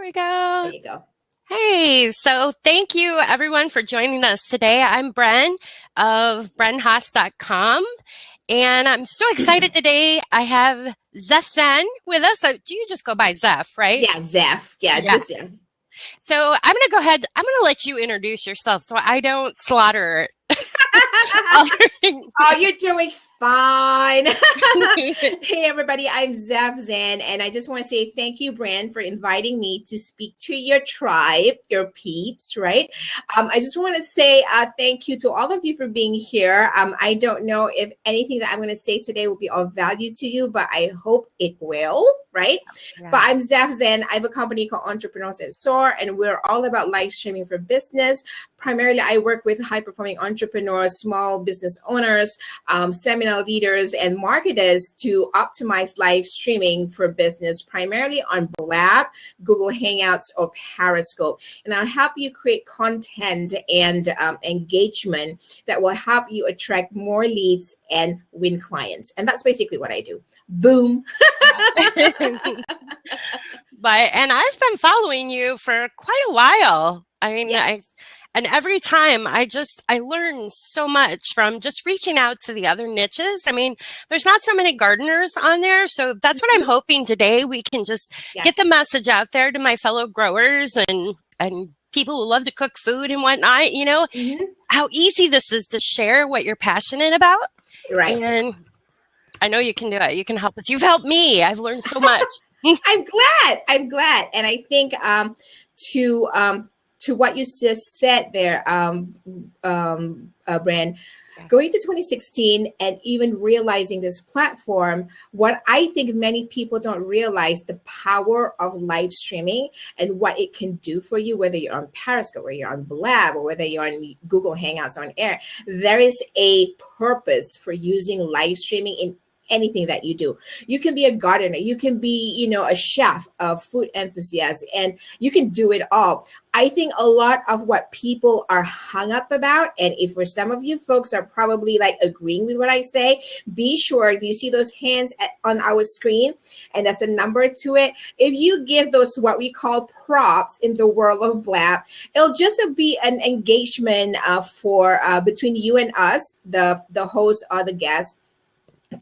we go. There you go. Hey, so thank you everyone for joining us today. I'm Bren of BrenHaas.com, and I'm so excited today. I have Zeph Zen with us. So do you just go by Zeph, right? Yeah, Zeph. Yeah, just yeah. So I'm going to go ahead. I'm going to let you introduce yourself so I don't slaughter Oh, you're doing fine. Hey, everybody, I'm Zeph Zen, and I just want to say thank you, Bran, for inviting me to speak to your tribe, your peeps, right? I just want to say thank you to all of you for being here. I don't know if anything that I'm going to say today will be of value to you, but I hope it will, right? Yeah. But I'm Zeph Zen. I have a company called Entrepreneurs That Soar, and we're all about live streaming for business. Primarily, I work with high-performing entrepreneurs, small business owners, seminar leaders, and marketers to optimize live streaming for business, primarily on BLAB, Google Hangouts, or Periscope. And I'll help you create content and engagement that will help you attract more leads and win clients. And that's basically what I do. Boom. And I've been following you for quite a while. I mean, yes. And every time I learn so much from just reaching out to the other niches. I mean, there's not so many gardeners on there. So that's what I'm hoping today. We can just get the message out there to my fellow growers and people who love to cook food and whatnot, you know, how easy this is to share what you're passionate about. Right. And I know you can do it. You can help us. You've helped me. I've learned so much. I'm glad. And I think to what you just said there, Bran, going to 2016 and even realizing this platform, what I think many people don't realize the power of live streaming and what it can do for you, whether you're on Periscope, or you're on BLAB, or whether you're on Google Hangouts on air. There is a purpose for using live streaming in anything that you do. You can be a gardener, you can be, you know, a chef, a food enthusiast, and you can do it all. I think a lot of what people are hung up about, and if for some of you folks are probably like agreeing with what I say, be sure, do you see those hands on our screen? And that's a number to it. If you give those what we call props in the world of BLAB, it'll just be an engagement for between you and us, the host or the guest,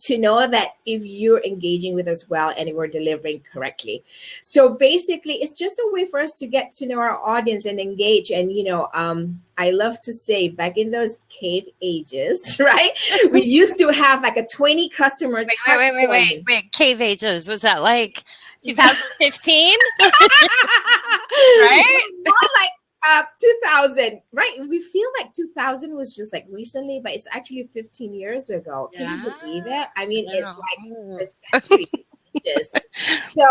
to know that if you're engaging with us well and we're delivering correctly. So basically, it's just a way for us to get to know our audience and engage. And, you know, I love to say back in those cave ages, right? We used to have like a 20 customer. Wait. Cave ages. Was that like 2015? Right? More like 2000, right? We feel like 2000 was just like recently, but it's actually 15 years ago. Can you believe it? I mean, it's like the century. So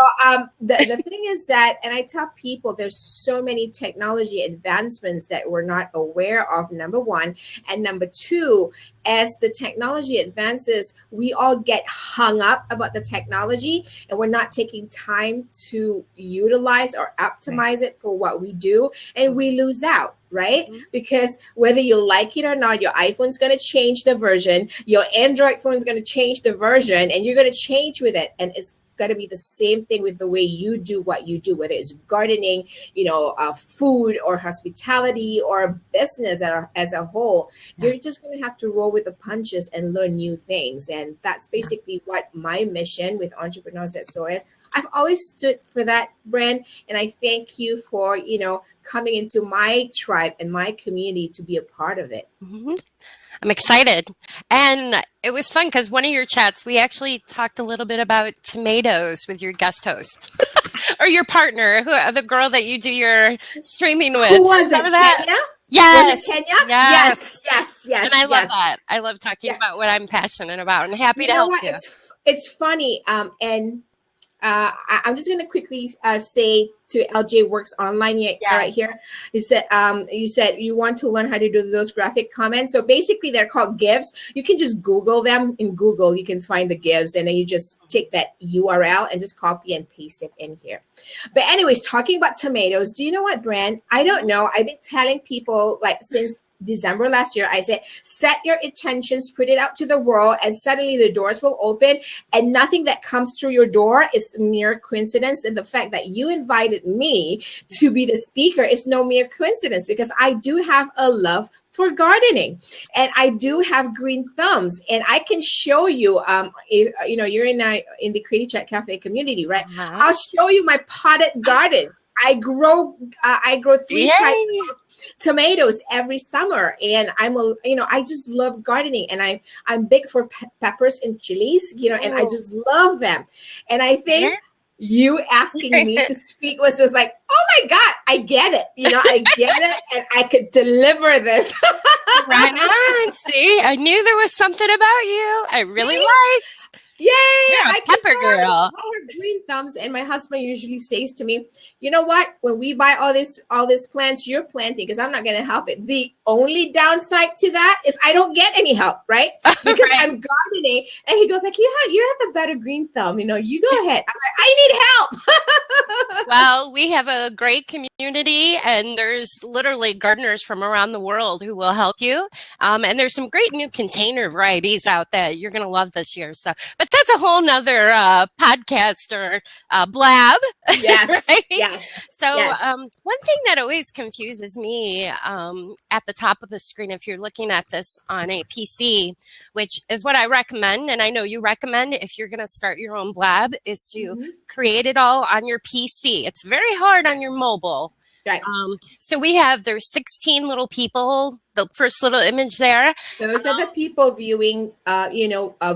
the thing is that, and I tell people, there's so many technology advancements that we're not aware of, number one. And number two, as the technology advances, we all get hung up about the technology and we're not taking time to utilize or optimize it for what we do, and we lose out. Right? Because whether you like it or not, your iPhone's going to change the version, your Android phone is going to change the version, and you're going to change with it. And it's going to be the same thing with the way you do what you do, whether it's gardening, you know, food or hospitality or business as a whole. You're just going to have to roll with the punches and learn new things. And that's basically what my mission with Entrepreneurs That Soar is. I've always stood for that, brand, and I thank you for, you know, coming into my tribe and my community to be a part of it. I'm excited. And it was fun because one of your chats, we actually talked a little bit about tomatoes with your guest host or your partner, the girl that you do your streaming with. Who was it? Kenya? Yes. Was it Kenya? Yes. And I love that. I love talking about what I'm passionate about, and happy to help you. It's funny. And I'm just going to quickly say to LJ Works Online right here. You said you want to learn how to do those graphic comments. So basically they're called GIFs. You can just Google them. In Google, you can find the GIFs, and then you just take that URL and just copy and paste it in here. But anyways, talking about tomatoes, do you know what, Brand? I don't know. I've been telling people like since December last year, I said, set your intentions, put it out to the world, and suddenly the doors will open, and nothing that comes through your door is mere coincidence. And the fact that you invited me to be the speaker is no mere coincidence, because I do have a love for gardening, and I do have green thumbs, and I can show you, if, you know, you're in the Creative Chat Cafe community, right? I'll show you my potted garden. I grow 3 types of tomatoes every summer, and I just love gardening, and I'm big for peppers and chilies, you know, and I just love them. And I think you asking me to speak was just like, oh my God, I get it. You know, I get it, and I could deliver this. Right on. See, I knew there was something about you I really liked. Yay! You're a pepper girl. I have green thumbs, and my husband usually says to me, "You know what? When we buy all these plants you're planting, because I'm not going to help it. The only downside to that is I don't get any help, right? Because I'm gardening." And he goes like, "You have the better green thumb. You know, you go ahead." I'm like, "I need help." Well, we have a great community, and there's literally gardeners from around the world who will help you. And there's some great new container varieties out that you're going to love this year. So, but that's a whole nother podcast or blab. Yes. Right? Yes. So one thing that always confuses me at the top of the screen, if you're looking at this on a PC, which is what I recommend, and I know you recommend if you're going to start your own blab, is to create it all on your PC. It's very hard on your mobile. Right. So there's 16 little people. The first little image there. Those are the people viewing,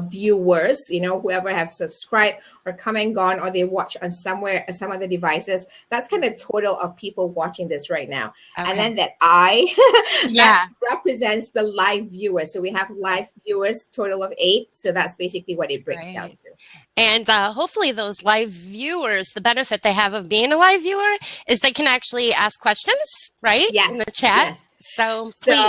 viewers, whoever have subscribed or come and gone, or they watch on some of the devices. That's kind of total of people watching this right now. Okay. And then that represents the live viewers. So we have live viewers, total of 8. So that's basically what it breaks down to. And hopefully those live viewers, the benefit they have of being a live viewer is they can actually ask questions, right? Yes. In the chat. Yes. So please.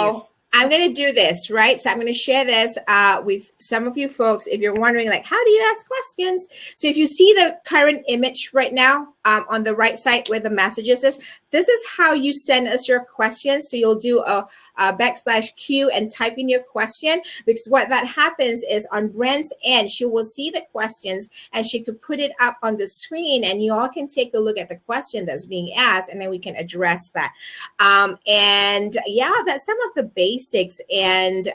I'm going to do this, right? So I'm going to share this with some of you folks. If you're wondering, like, how do you ask questions? So if you see the current image right now on the right side where the messages is, this is how you send us your questions. So you'll do a /Q and type in your question, because what that happens is on Brent's end, she will see the questions and she could put it up on the screen, and you all can take a look at the question that's being asked, and then we can address that. And yeah, that's some of the basics. And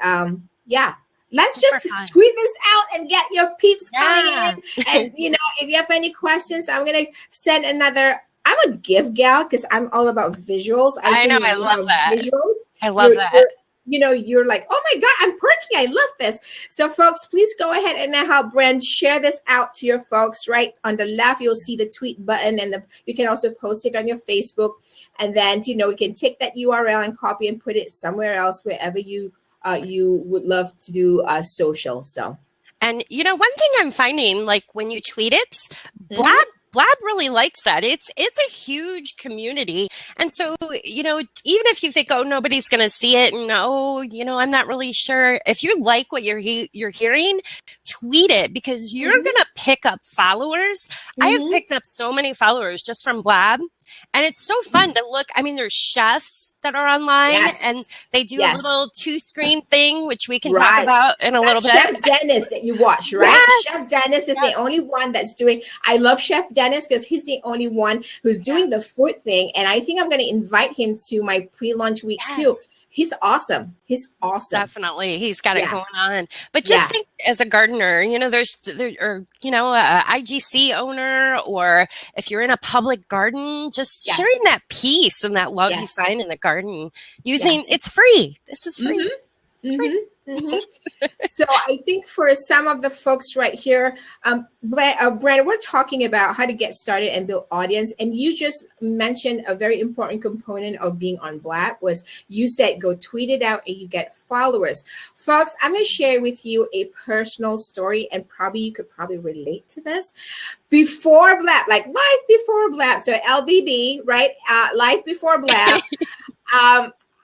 let's just tweet this out and get your peeps coming in. And if you have any questions, I'm gonna send another. I'm a GIF gal because I'm all about visuals. I know, I love that. Visuals. I love that. You're like, oh my God, I'm perky. I love this. So folks, please go ahead and now help Brand share this out to your folks. Right on the left, you'll see the tweet button, and you can also post it on your Facebook. And then, we can take that URL and copy and put it somewhere else, wherever you would love to do social. So, and one thing I'm finding, like when you tweet it, BLAB really likes that. It's a huge community. And so, even if you think, oh, nobody's going to see it, and I'm not really sure. If you like what you're hearing, tweet it, because you're going to pick up followers. I have picked up so many followers just from BLAB. And it's so fun to look. I mean, there's chefs that are online, and they do a little 2-screen thing, which we can talk about in a little bit. Chef Dennis that you watch, right? Yes. Chef Dennis is the only one that's doing. I love Chef Dennis because he's the only one who's doing the food thing. And I think I'm going to invite him to my pre-launch week too. He's awesome. He's awesome. Definitely. He's got it going on. But just think, as a gardener, there's a IGC owner, or if you're in a public garden, just sharing that peace and that love you find in the garden. It's free. This is free. So I think for some of the folks right here, Brad, we're talking about how to get started and build audience. And you just mentioned a very important component of being on BLAB was you said go tweet it out and you get followers. Folks, I'm going to share with you a personal story, and you could relate to this. Before BLAB, like life before BLAB, so LBB, right? Life before BLAB.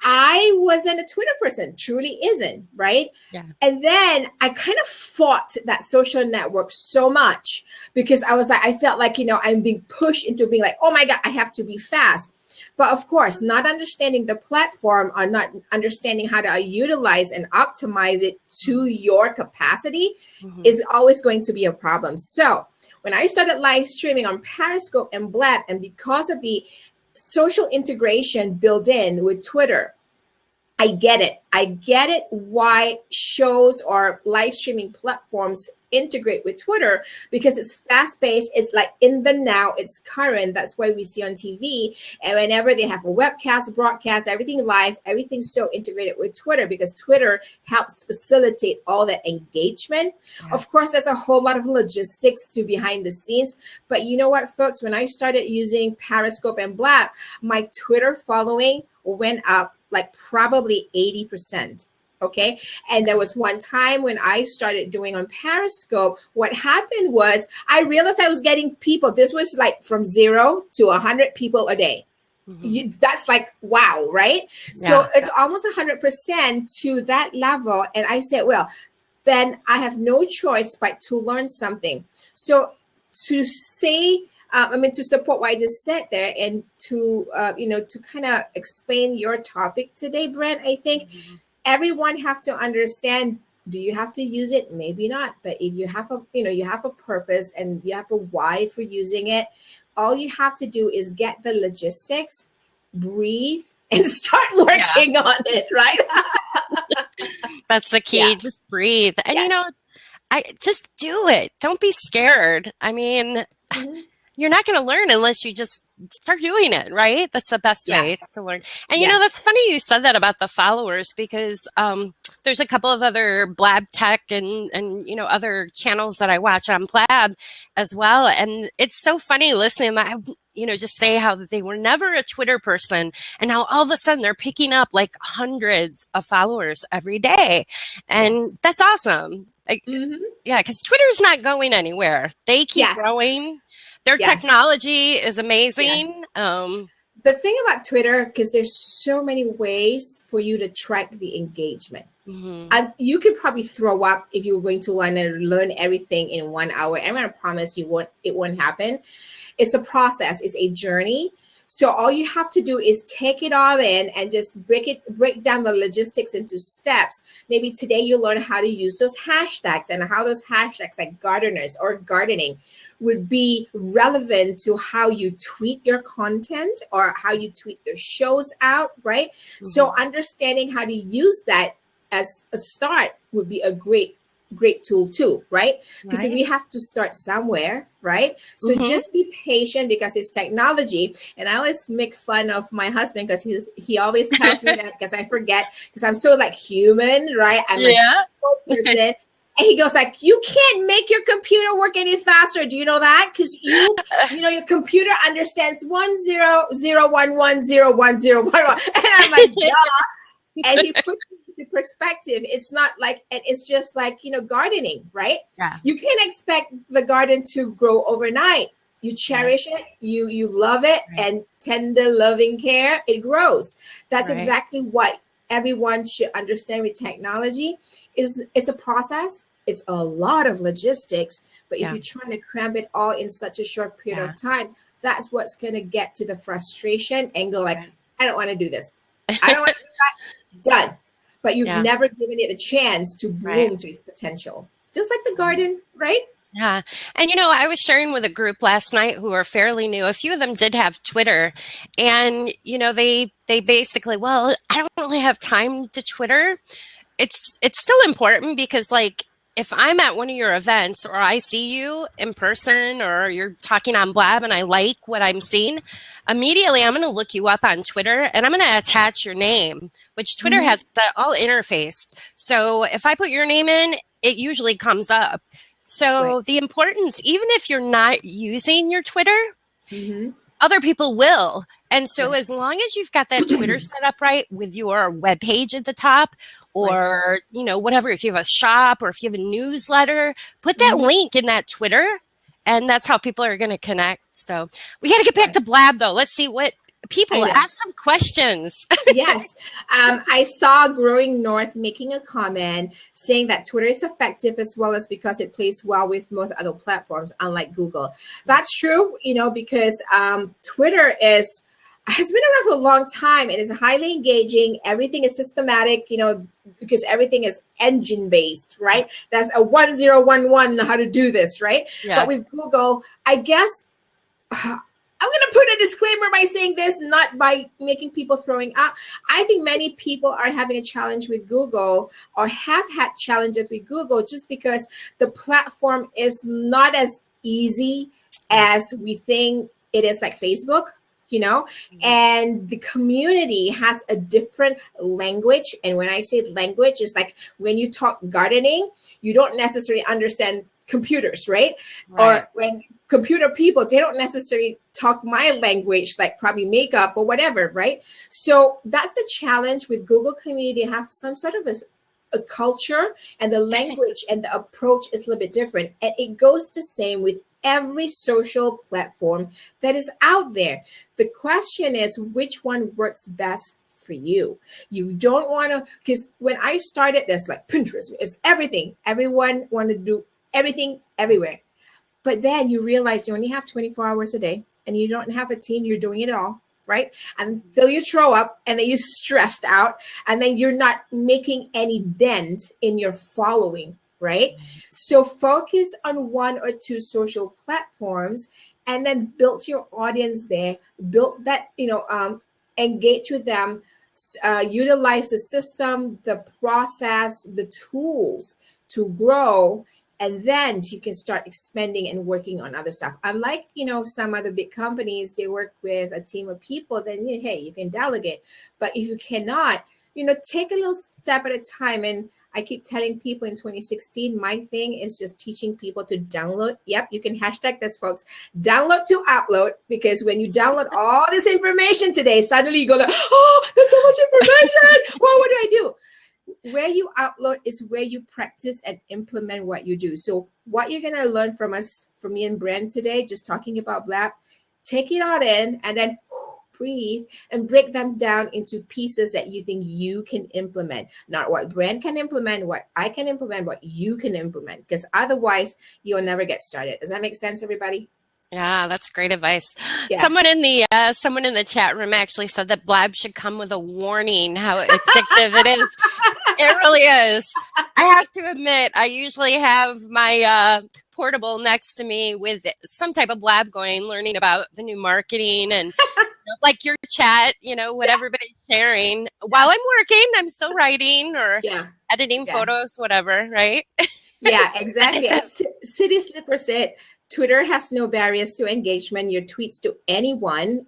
I wasn't a Twitter person, truly isn't, right? Yeah. And then I kind of fought that social network so much because I was like, I felt like, I'm being pushed into being like, oh my God, I have to be fast. But of course, not understanding the platform or not understanding how to utilize and optimize it to your capacity is always going to be a problem. So when I started live streaming on Periscope and BLAB, and because of the social integration built in with Twitter, I get it. I get it why shows or live streaming platforms integrate with Twitter, because it's fast-paced, it's like in the now, it's current. That's why we see on TV, and whenever they have a webcast, broadcast, everything live, everything's so integrated with Twitter, because Twitter helps facilitate all that engagement. Of course, there's a whole lot of logistics to behind the scenes, but you know what, folks, when I started using Periscope and BLAB, my Twitter following went up like probably 80%. Okay. And there was one time when I started doing on Periscope, what happened was I realized I was getting people. This was like from 0 to 100 people a day. That's like, wow. Right. So it's almost 100% to that level. And I said, well, then I have no choice but to learn something. So to say, to support what I just said there, and to, to kind of explain your topic today, Brent, I think everyone have to understand, do you have to use it? Maybe not. But if you have a, you have a purpose and you have a why for using it, all you have to do is get the logistics, breathe, and start working on it, right? That's the key. Just breathe. And, I just do it. Don't be scared. I mean, you're not going to learn unless you just start doing it, right? That's the best way to learn. And, that's funny you said that about the followers, because there's a couple of other BLAB tech and other channels that I watch on BLAB as well. And it's so funny listening that just say how they were never a Twitter person, and now all of a sudden they're picking up like hundreds of followers every day. And that's awesome. Because Twitter's not going anywhere. They keep growing. Their technology is amazing. The thing about Twitter, because there's so many ways for you to track the engagement. And you could probably throw up if you were going to learn everything in 1 hour. I'm going to promise you it won't happen. It's a process. It's a journey. So all you have to do is take it all in and just break down the logistics into steps. Maybe today you learn how to use those hashtags, and how those hashtags like gardeners or gardening would be relevant to how you tweet your content or how you tweet your shows out, right? So understanding how to use that as a start would be a great tool too, right? Because we have to start somewhere, right? So just be patient, because it's technology. And I always make fun of my husband, because he always tells me that, because I forget, because I'm so like human, right? I'm like a person. And he goes like, you can't make your computer work any faster. Do you know that? Because your computer understands 1001101011. And I'm like, yeah. And he puts it into perspective. It's not like, and it's just like, gardening, right? Yeah. You can't expect the garden to grow overnight. You cherish it, you love it, and tender, loving care, it grows. That's exactly what everyone should understand with technology. It's a process. It's a lot of logistics, but if you're trying to cram it all in such a short period of time, that's what's going to get to the frustration and go like, I don't want to do this. I don't want to do that. Done. But you've never given it a chance to bloom to its potential. Just like the garden, right? Yeah. And, I was sharing with a group last night who are fairly new. A few of them did have Twitter, and, they basically, well, I don't really have time to Twitter. It's still important, because like, if I'm at one of your events, or I see you in person, or you're talking on BLAB and I like what I'm seeing, immediately I'm going to look you up on Twitter, and I'm going to attach your name, which Twitter has that all interfaced. So if I put your name in, it usually comes up. So the importance, even if you're not using your Twitter, other people will. And so as long as you've got that Twitter set up right with your webpage at the top, or, whatever, if you have a shop or if you have a newsletter, put that link in that Twitter, and that's how people are going to connect. So we got to get back to BLAB though. Let's see what people ask some questions. Yes. I saw Growing North making a comment saying that Twitter is effective as well as because it plays well with most other platforms, unlike Google. That's true, because Twitter is, has been around for a long time. It is highly engaging. Everything is systematic, because everything is engine based, right? That's a 1011 how to do this, right? Yeah. But with Google, I guess I'm going to put a disclaimer by saying this, not by making people throwing up. I think many people are having a challenge with Google or have had challenges with Google just because the platform is not as easy as we think it is, like Facebook, and the community has a different language. And when I say language, it's like when you talk gardening, you don't necessarily understand computers, right? Or when computer people, they don't necessarily talk my language, like probably makeup or whatever, right? So that's the challenge with Google community. Have some sort of a culture, and the language and the approach is a little bit different. And it goes the same with every social platform that is out there. The question is, which one works best for you? You don't want to, because when I started this, like Pinterest, it's everything. Everyone want to do everything everywhere. But then you realize you only have 24 hours a day and you don't have a team. You're doing it all, right? Until you throw up and then you're stressed out and then you're not making any dent in your following, right? So focus on one or two social platforms and then build your audience there. Build that, engage with them, utilize the system, the process, the tools to grow. And then you can start expanding and working on other stuff. Unlike, some other big companies, they work with a team of people, then, hey, you can delegate. But if you cannot, take a little step at a time. And I keep telling people in 2016, my thing is just teaching people to download. Yep, you can hashtag this, folks. Download to upload, because when you download all this information today, suddenly you go, oh, there's so much information. Well, what do I do? Where you upload is where you practice and implement what you do. So what you're going to learn from me and Brand today, just talking about BLAB, take it all in and then breathe and break them down into pieces that you think you can implement. Not what Brand can implement, what I can implement, what you can implement, because otherwise you'll never get started. Does that make sense, everybody? Yeah, that's great advice. Yeah. Someone in the chat room actually said that BLAB should come with a warning how addictive it is. It really is. I have to admit, I usually have my portable next to me with some type of BLAB going, learning about the new marketing and like your chat, what everybody's sharing. While I'm working, I'm still writing or editing photos, whatever, right? Yeah, exactly. City Slipper said, Twitter has no barriers to engagement. Your tweets to anyone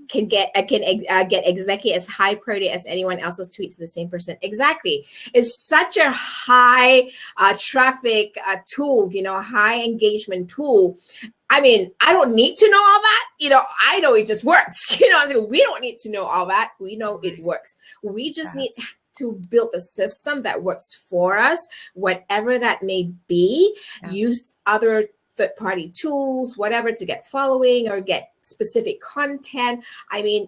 can get exactly as high priority as anyone else's tweets to the same person. Exactly. It's such a high traffic tool, high engagement tool. I mean, I don't need to know all that. I know it just works. We don't need to know all that. We know it works. We just need to build a system that works for us, whatever that may be. Use other third-party tools, whatever, to get following or get specific content. I mean,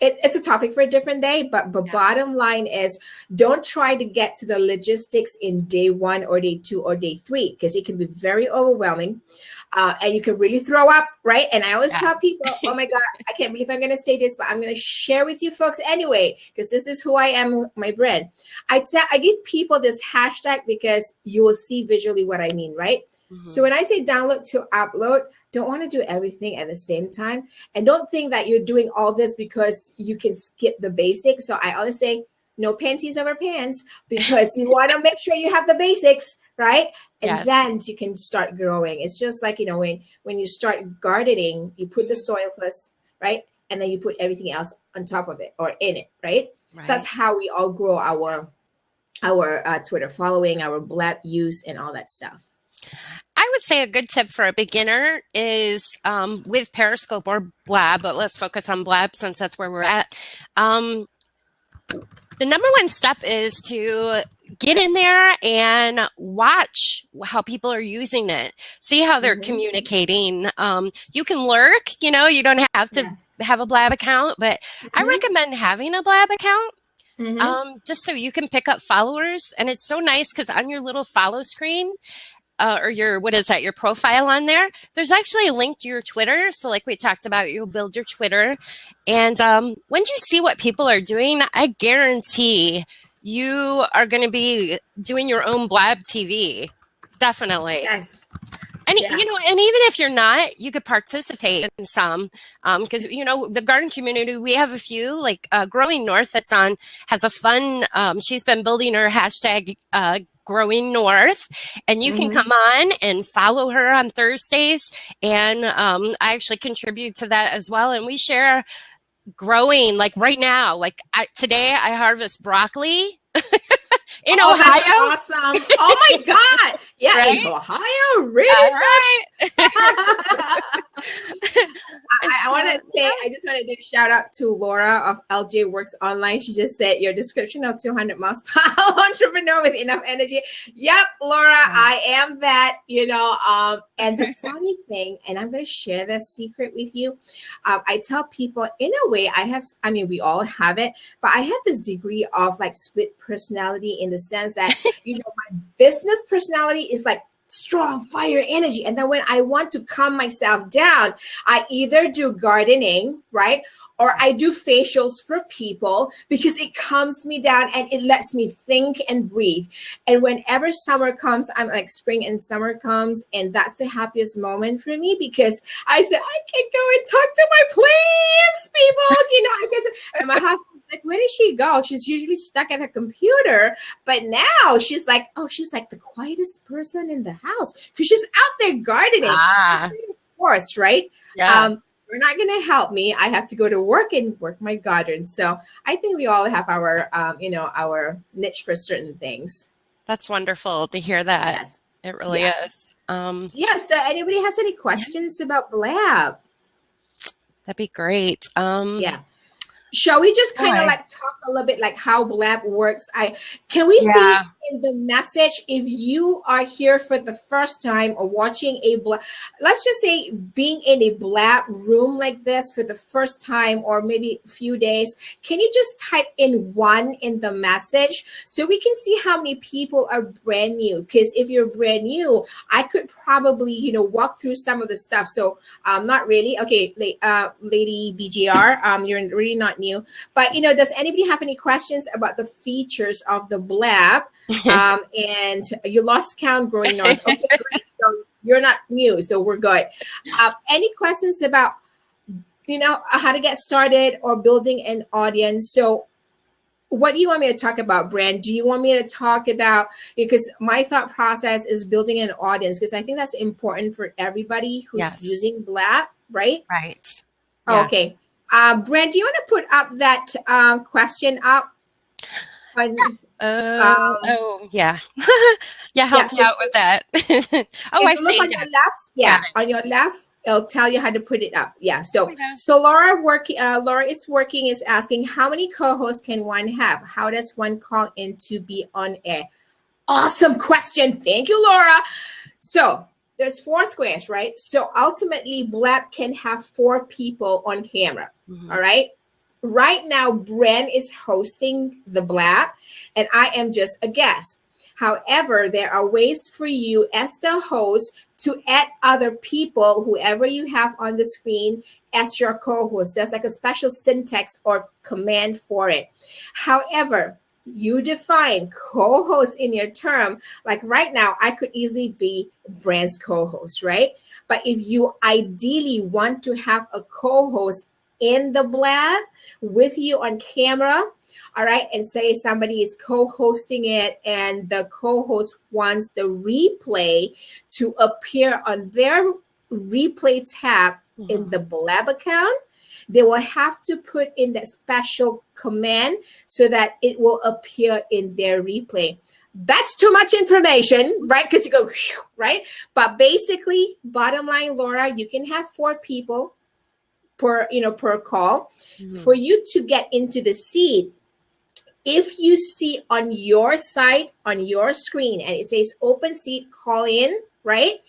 it's a topic for a different day, but the bottom line is, don't try to get to the logistics in day 1 or day 2 or day 3, because it can be very overwhelming and you can really throw up, right? And I always tell people, oh my God, I can't believe I'm going to say this, but I'm going to share with you folks anyway, because this is who I am, my brand. I give people this hashtag because you will see visually what I mean, right? So when I say download to upload, don't want to do everything at the same time. And don't think that you're doing all this because you can skip the basics. So I always say no panties over pants, because you want to make sure you have the basics, right? And then you can start growing. It's just like, when you start gardening, you put the soil first, right? And then you put everything else on top of it or in it, right? That's how we all grow our Twitter following, our BLAB use, and all that stuff. I would say a good tip for a beginner is with Periscope or BLAB, but let's focus on BLAB since that's where we're at. The number one step is to get in there and watch how people are using it. See how they're communicating. You can lurk, you don't have to have a BLAB account, but I recommend having a BLAB account just so you can pick up followers. And it's so nice because on your little follow screen, or your, what is that, your profile on there, there's actually a link to your Twitter. So like we talked about, you'll build your Twitter. And once you see what people are doing, I guarantee you are going to be doing your own Blab TV. Definitely. Yes. And, you know, and even if you're not, you could participate in some, because, you know, the garden community, we have a few, like Growing North that's on, has a fun, she's been building her hashtag Growing North, and you can come on and follow her on Thursdays. And I actually contribute to that as well. And we share growing, like right now, like today I harvest broccoli. In Ohio. That's awesome. Oh my God. Yeah, right? In Ohio, really? Right. I want to say, I just want to do a shout out to Laura of LJ Works Online. She just said, your description of 200 miles per hour entrepreneur with enough energy. Yep, Laura, I am that, you know. And the funny thing, and I'm going to share this secret with you. I tell people, in a way, I mean, we all have it, but I have this degree of like split personality in the sense that, you know, my business personality is like strong fire energy. And then when I want to calm myself down, I either do gardening, right? Or I do facials for people because it calms me down and it lets me think and breathe. And whenever summer comes, I'm like spring and summer comes, and that's the happiest moment for me because I said, I can go and talk to my plants, people. You know, I get to, and my husband's like, where did she go? She's usually stuck at the computer, but now she's like, oh, she's like the quietest person in the house because she's out there gardening. Of course, right? Yeah. You're not going to help me. I have to go to work and work my garden. So I think we all have our, you know, our niche for certain things. That's wonderful to hear that. Yes. It really is. Yeah. So anybody has any questions about Blab? That'd be great. Yeah. Shall we just kind of like talk a little bit like how Blab works? Can we see in the message if you are here for the first time or watching a Blab, let's just say being in a Blab room like this for the first time or maybe a few days, can you just type in 1 in the message so we can see how many people are brand new? Because if you're brand new, I could probably, you know, walk through some of the stuff. So not really. Okay, Lady BGR, you're really not new. But, you know, does anybody have any questions about the features of the Blab? And you lost count, Growing North. Okay, great. So you're not new, so we're good. Any questions about, you know, how to get started or building an audience? So what do you want me to talk about, Brand? Do you want me to talk about, because my thought process is building an audience, because I think that's important for everybody who's using Blab, right? Right. Yeah. Okay. Brand, do you want to put up that question up? Yeah. Help me out with that. I see. Look on your left. On your left, it'll tell you how to put it up. Yeah. So Laura is asking, how many co-hosts can one have? How does one call in to be on air? Awesome question. Thank you, Laura. So there's 4 squares, right? So ultimately, Blab can have 4 people on camera. All right. Right now, Bren is hosting the Blab, and I am just a guest. However, there are ways for you as the host to add other people, whoever you have on the screen, as your co-host. There's like a special syntax or command for it. However, you define co-host in your term. Like right now, I could easily be Brand's co-host, right? But if you ideally want to have a co-host in the Blab with you on camera, all right, and say somebody is co-hosting it and the co-host wants the replay to appear on their replay tab in the Blab account, they will have to put in that special command so that it will appear in their replay. That's too much information, right? Because you go, right? But basically, bottom line, Laura, you can have 4 people per call. For you to get into the seat, if you see on your side, on your screen, and it says open seat, call in, right?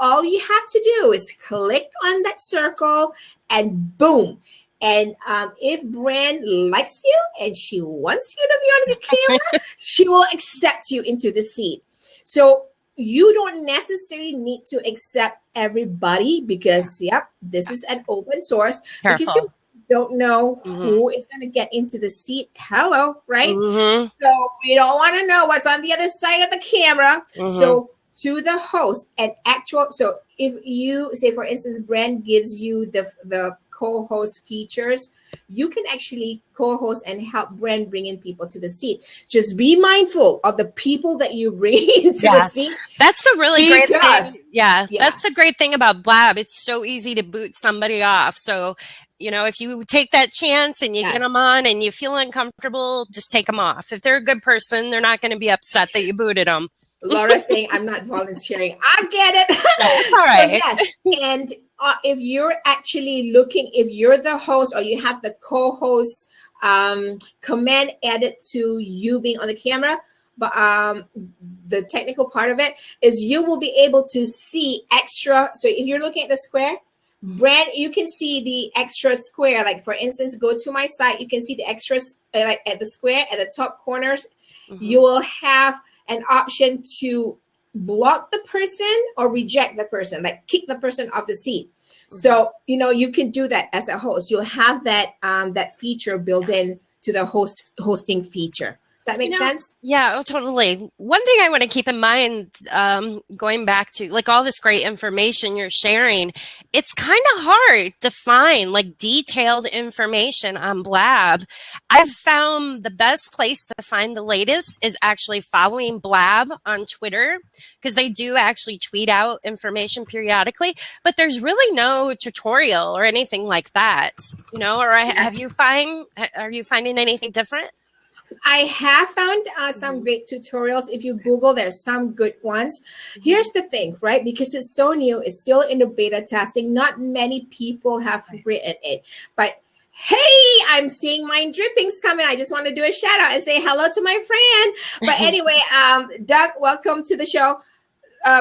All you have to do is click on that circle and boom. And if Brand likes you and she wants you to be on the camera, she will accept you into the seat. So you don't necessarily need to accept everybody because, this is an open source. Careful. Because you don't know who is going to get into the seat. Hello, right? So we don't want to know what's on the other side of the camera. So to the host, so if you say, for instance, Brand gives you the co-host features, you can actually co-host and help Brand bring in people to the seat. Just be mindful of the people that you bring into the seat. That's the really great thing. Yeah, that's the great thing about BLAB. It's so easy to boot somebody off. So, you know, if you take that chance and you get them on and you feel uncomfortable, just take them off. If they're a good person, they're not going to be upset that you booted them. Laura saying, I'm not volunteering. I get it. That's all right. So, yes. And if you're actually looking, if you're the host or you have the co-host command added to you being on the camera, but the technical part of it is you will be able to see extra. So if you're looking at the square, Brand, you can see the extra square. Like, for instance, go to my site. You can see the extras like at the square at the top corners. You will have an option to block the person or reject the person, like kick the person off the seat. So, you know, you can do that as a host. You'll have that that feature built in to the hosting feature. Does that make sense? Yeah, totally. One thing I want to keep in mind, going back to like all this great information you're sharing, it's kind of hard to find like detailed information on BLAB. I've found the best place to find the latest is actually following BLAB on Twitter, because they do actually tweet out information periodically, but there's really no tutorial or anything like that, you know, or are you finding anything different? I have found some great tutorials. If you Google, there's some good ones. Here's the thing, right? Because it's so new, it's still in the beta testing. Not many people have written it. But hey, I'm seeing my drippings coming. I just want to do a shout out and say hello to my friend. But anyway, Doug, welcome to the show.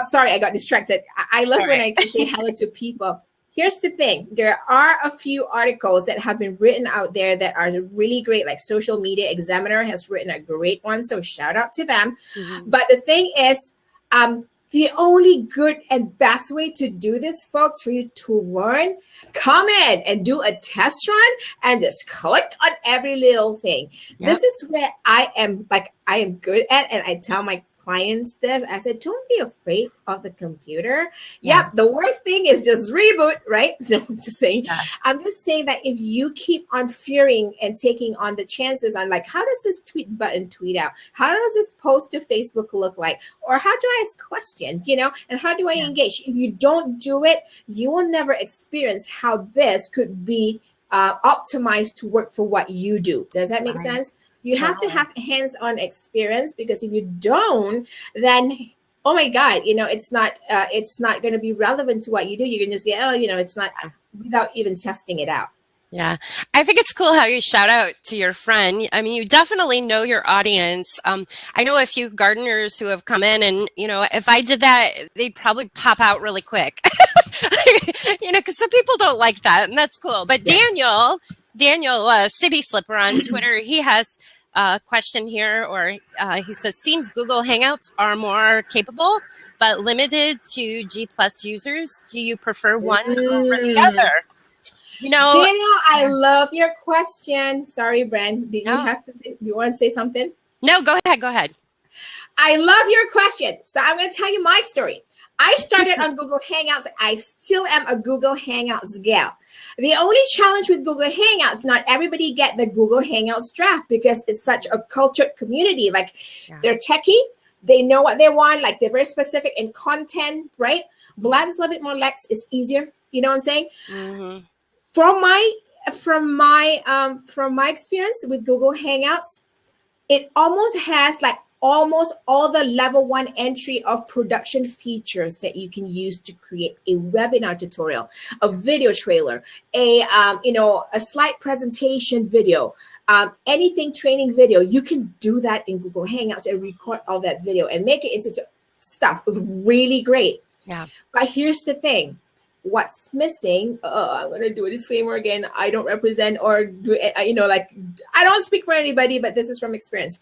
Sorry, I got distracted. I love when I can say hello to people. Here's the thing. There are a few articles that have been written out there that are really great, like Social Media Examiner has written a great one, so shout out to them. But the thing is, the only good and best way to do this, folks, for you to learn, come in and do a test run and just click on every little thing. This is where I am good at, and I tell my clients this. I said, don't be afraid of the computer. The worst thing is just reboot, right? No, I'm just saying. I'm just saying that if you keep on fearing and taking on the chances on like, how does this tweet button tweet out? How does this post to Facebook look like? Or how do I ask question, you know? And how do I engage? If you don't do it, you will never experience how this could be optimized to work for what you do. Does that make sense? You have to have hands-on experience, because if you don't, then, oh my God, you know, it's not going to be relevant to what you do. You're going to say, oh, you know, it's not, without even testing it out. Yeah, I think it's cool how you shout out to your friend. I mean, you definitely know your audience. I know a few gardeners who have come in, and, you know, if I did that, they'd probably pop out really quick, you know, because some people don't like that, and that's cool. But Daniel, City Slipper on Twitter, he has a question here, or he says, seems Google Hangouts are more capable, but limited to G+ users. Do you prefer one over the other? You know, Daniel, I love your question. Sorry, Bren. Do you want to say something? No, go ahead. I love your question. So I'm going to tell you my story. I started on Google Hangouts. I still am a Google Hangouts gal. The only challenge with Google Hangouts, not everybody get the Google Hangouts draft, because it's such a cultured community. Like, they're techie. They know what they want. Like, they're very specific in content, right? BLAB is a little bit more lax. It's easier. You know what I'm saying? From my experience with Google Hangouts, it almost has like almost all the level 1 entry of production features that you can use to create a webinar tutorial, a video trailer, a slide presentation video, anything training video. You can do that in Google Hangouts and record all that video and make it into stuff. It's really great. Yeah. But here's the thing. What's missing? I'm going to do a disclaimer again. I don't represent or do, I don't speak for anybody, but this is from experience.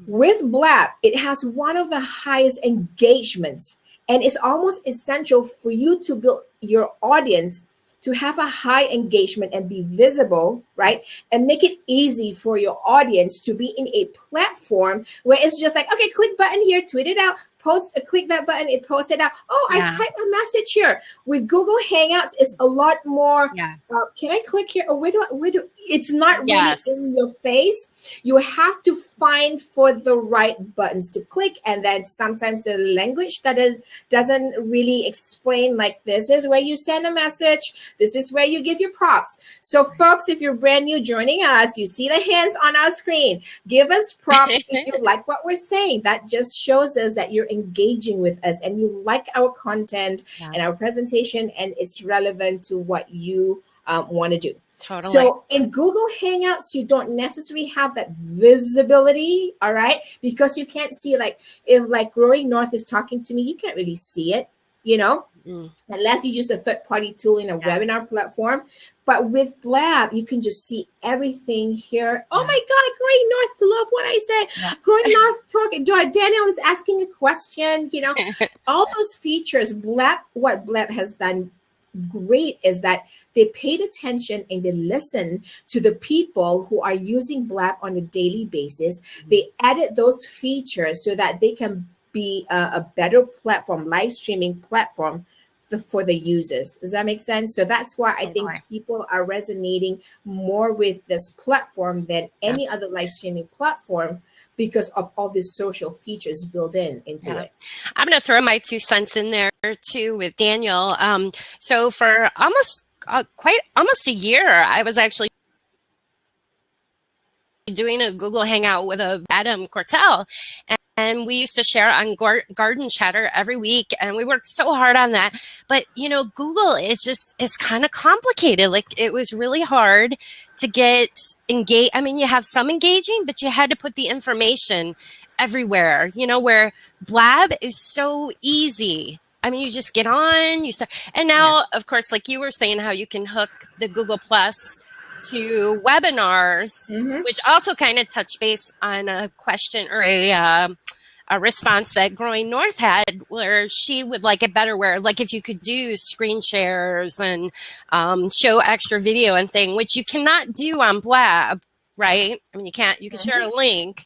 With BLAB, it has one of the highest engagements, and it's almost essential for you to build your audience to have a high engagement and be visible, right? And make it easy for your audience to be in a platform where it's just like, okay, click button here, tweet it out, post, click that button, it posts it out. Oh, I type a message here. With Google Hangouts, it's a lot more. Can I click here? Oh, where do it's not really in your face. You have to find for the right buttons to click, and then sometimes the language that doesn't really explain, like, this is where you send a message, this is where you give your props. So folks, if you're brand new joining us, you see the hands on our screen, give us props if you like what we're saying. That just shows us that you're engaging with us and you like our content and our presentation, and it's relevant to what you want to do. Totally. So in Google Hangouts, you don't necessarily have that visibility, all right? Because you can't see, like, if like Growing North is talking to me, you can't really see it, you know, unless you use a third-party tool in a webinar platform. But with BLAB, you can just see everything here. Oh my God, Growing North, love what I said. Growing North talking. Daniel is asking a question, you know, all those features. BLAB, what BLAB has done great is that they paid attention and they listened to the people who are using BLAB on a daily basis. They added those features so that they can be a better platform, live streaming platform for the users. Does that make sense? So that's why I think people are resonating more with this platform than any other live streaming platform, because of all these social features built into it. I'm going to throw my 2 cents in there too with Daniel. So for almost a year, I was actually doing a Google Hangout with Adam Cortell, and we used to share on Garden Chatter every week, and we worked so hard on that. But, you know, Google is kind of complicated. Like, it was really hard to get engaged. I mean, you have some engaging, but you had to put the information everywhere, you know, where BLAB is so easy. I mean, you just get on, you start. And now, of course, like you were saying, how you can hook the Google Plus to webinars, which also kind of touch base on a question or a response that Growing North had, where she would like it better where, like, if you could do screen shares and show extra video and thing, which you cannot do on BLAB, right? I mean, you can share a link,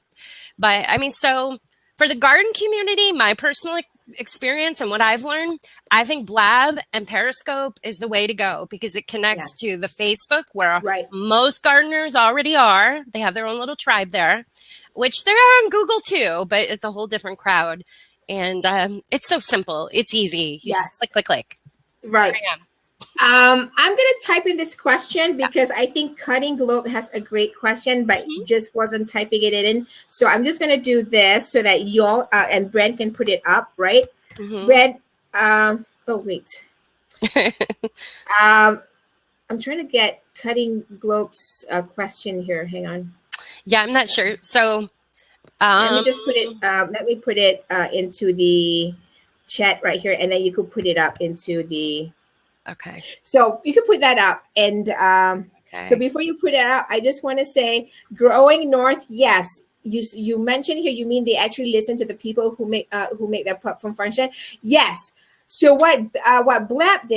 but I mean, so for the garden community, my personal experience and what I've learned, I think BLAB and Periscope is the way to go, because it connects to the Facebook, where most gardeners already are. They have their own little tribe there, which there are on Google too, but it's a whole different crowd. And it's so simple. It's easy. You just click, click, click. Right. I'm going to type in this question because I think Cutting Globe has a great question, but just wasn't typing it in. So I'm just going to do this so that y'all and Brent can put it up, right? Brent, oh, wait. I'm trying to get Cutting Globe's question here. Hang on. Yeah, I'm not sure. So let me just put it, into the chat right here, and then you could put it up into the... Okay. So you can put that up. And so before you put it up, I just want to say, Growing North, yes. You mentioned here, you mean they actually listen to the people who make their platform function? Yes. So what BLAB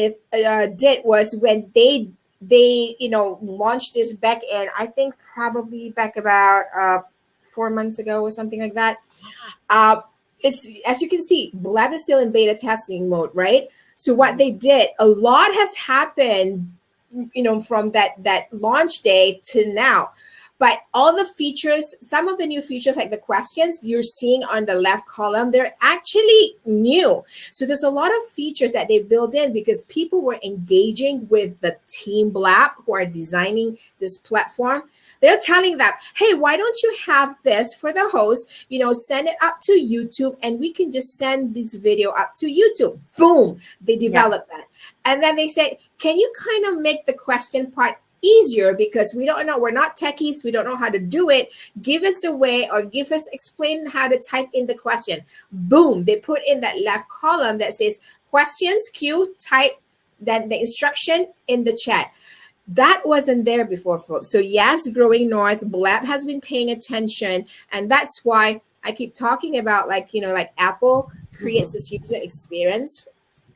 did was, when they launched this back in, I think probably back about 4 months ago or something like that. It's, as you can see, BLAB is still in beta testing mode, right? So what they did, a lot has happened, from that launch day to now. But all the features, some of the new features, like the questions you're seeing on the left column, they're actually new. So there's a lot of features that they built in because people were engaging with the team BLAB who are designing this platform. They're telling them, hey, why don't you have this for the host, send it up to YouTube, and we can just send this video up to YouTube. Boom, they developed that. And then they said, can you kind of make the question part easier, because we don't know, we're not techies, we don't know how to do it. Give us a way, or explain how to type in the question. Boom, they put in that left column that says questions queue, type then the instruction in the chat. That wasn't there before, folks. So yes, Growing North, BLAB has been paying attention, and that's why I keep talking about, like, you know, like Apple creates this user experience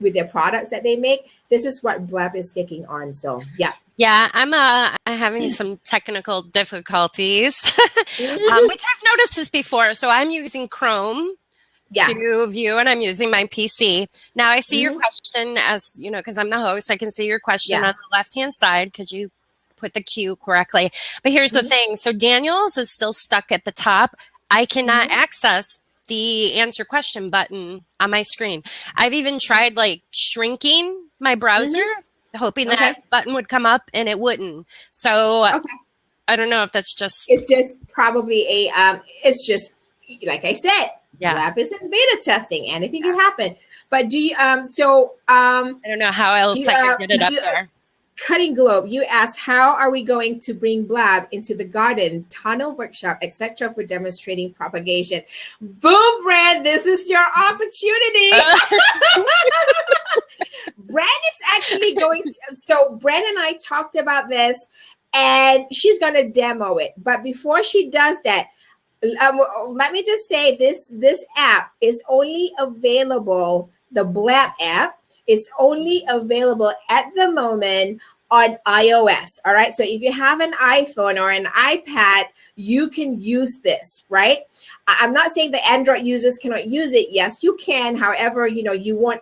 with their products that they make. This is what BLAB is taking on. So yeah. Yeah, I'm having some technical difficulties, which I've noticed this before. So I'm using Chrome to view, and I'm using my PC. Now I see your question, as you know, because I'm the host, I can see your question on the left-hand side because you put the Q correctly. But here's the thing. So Daniel's is still stuck at the top. I cannot access the answer question button on my screen. I've even tried like shrinking my browser, hoping that button would come up, and it wouldn't. So I don't know if that's just... It's just probably a, it's just, like I said, BLAB is in beta testing. Anything can happen. But do you, I don't know how else I can get it up there. Cutting Globe, you asked, how are we going to bring BLAB into the garden, tunnel workshop, etc. for demonstrating propagation? Boom, Brand, this is your opportunity. Brand is actually going to, so Brand and I talked about this, and she's going to demo it. But before she does that, let me just say this app is only available, the BLAB app is only available at the moment on iOS. All right. So if you have an iPhone or an iPad, you can use this, right? I'm not saying the Android users cannot use it. Yes, you can. However, you know, you want,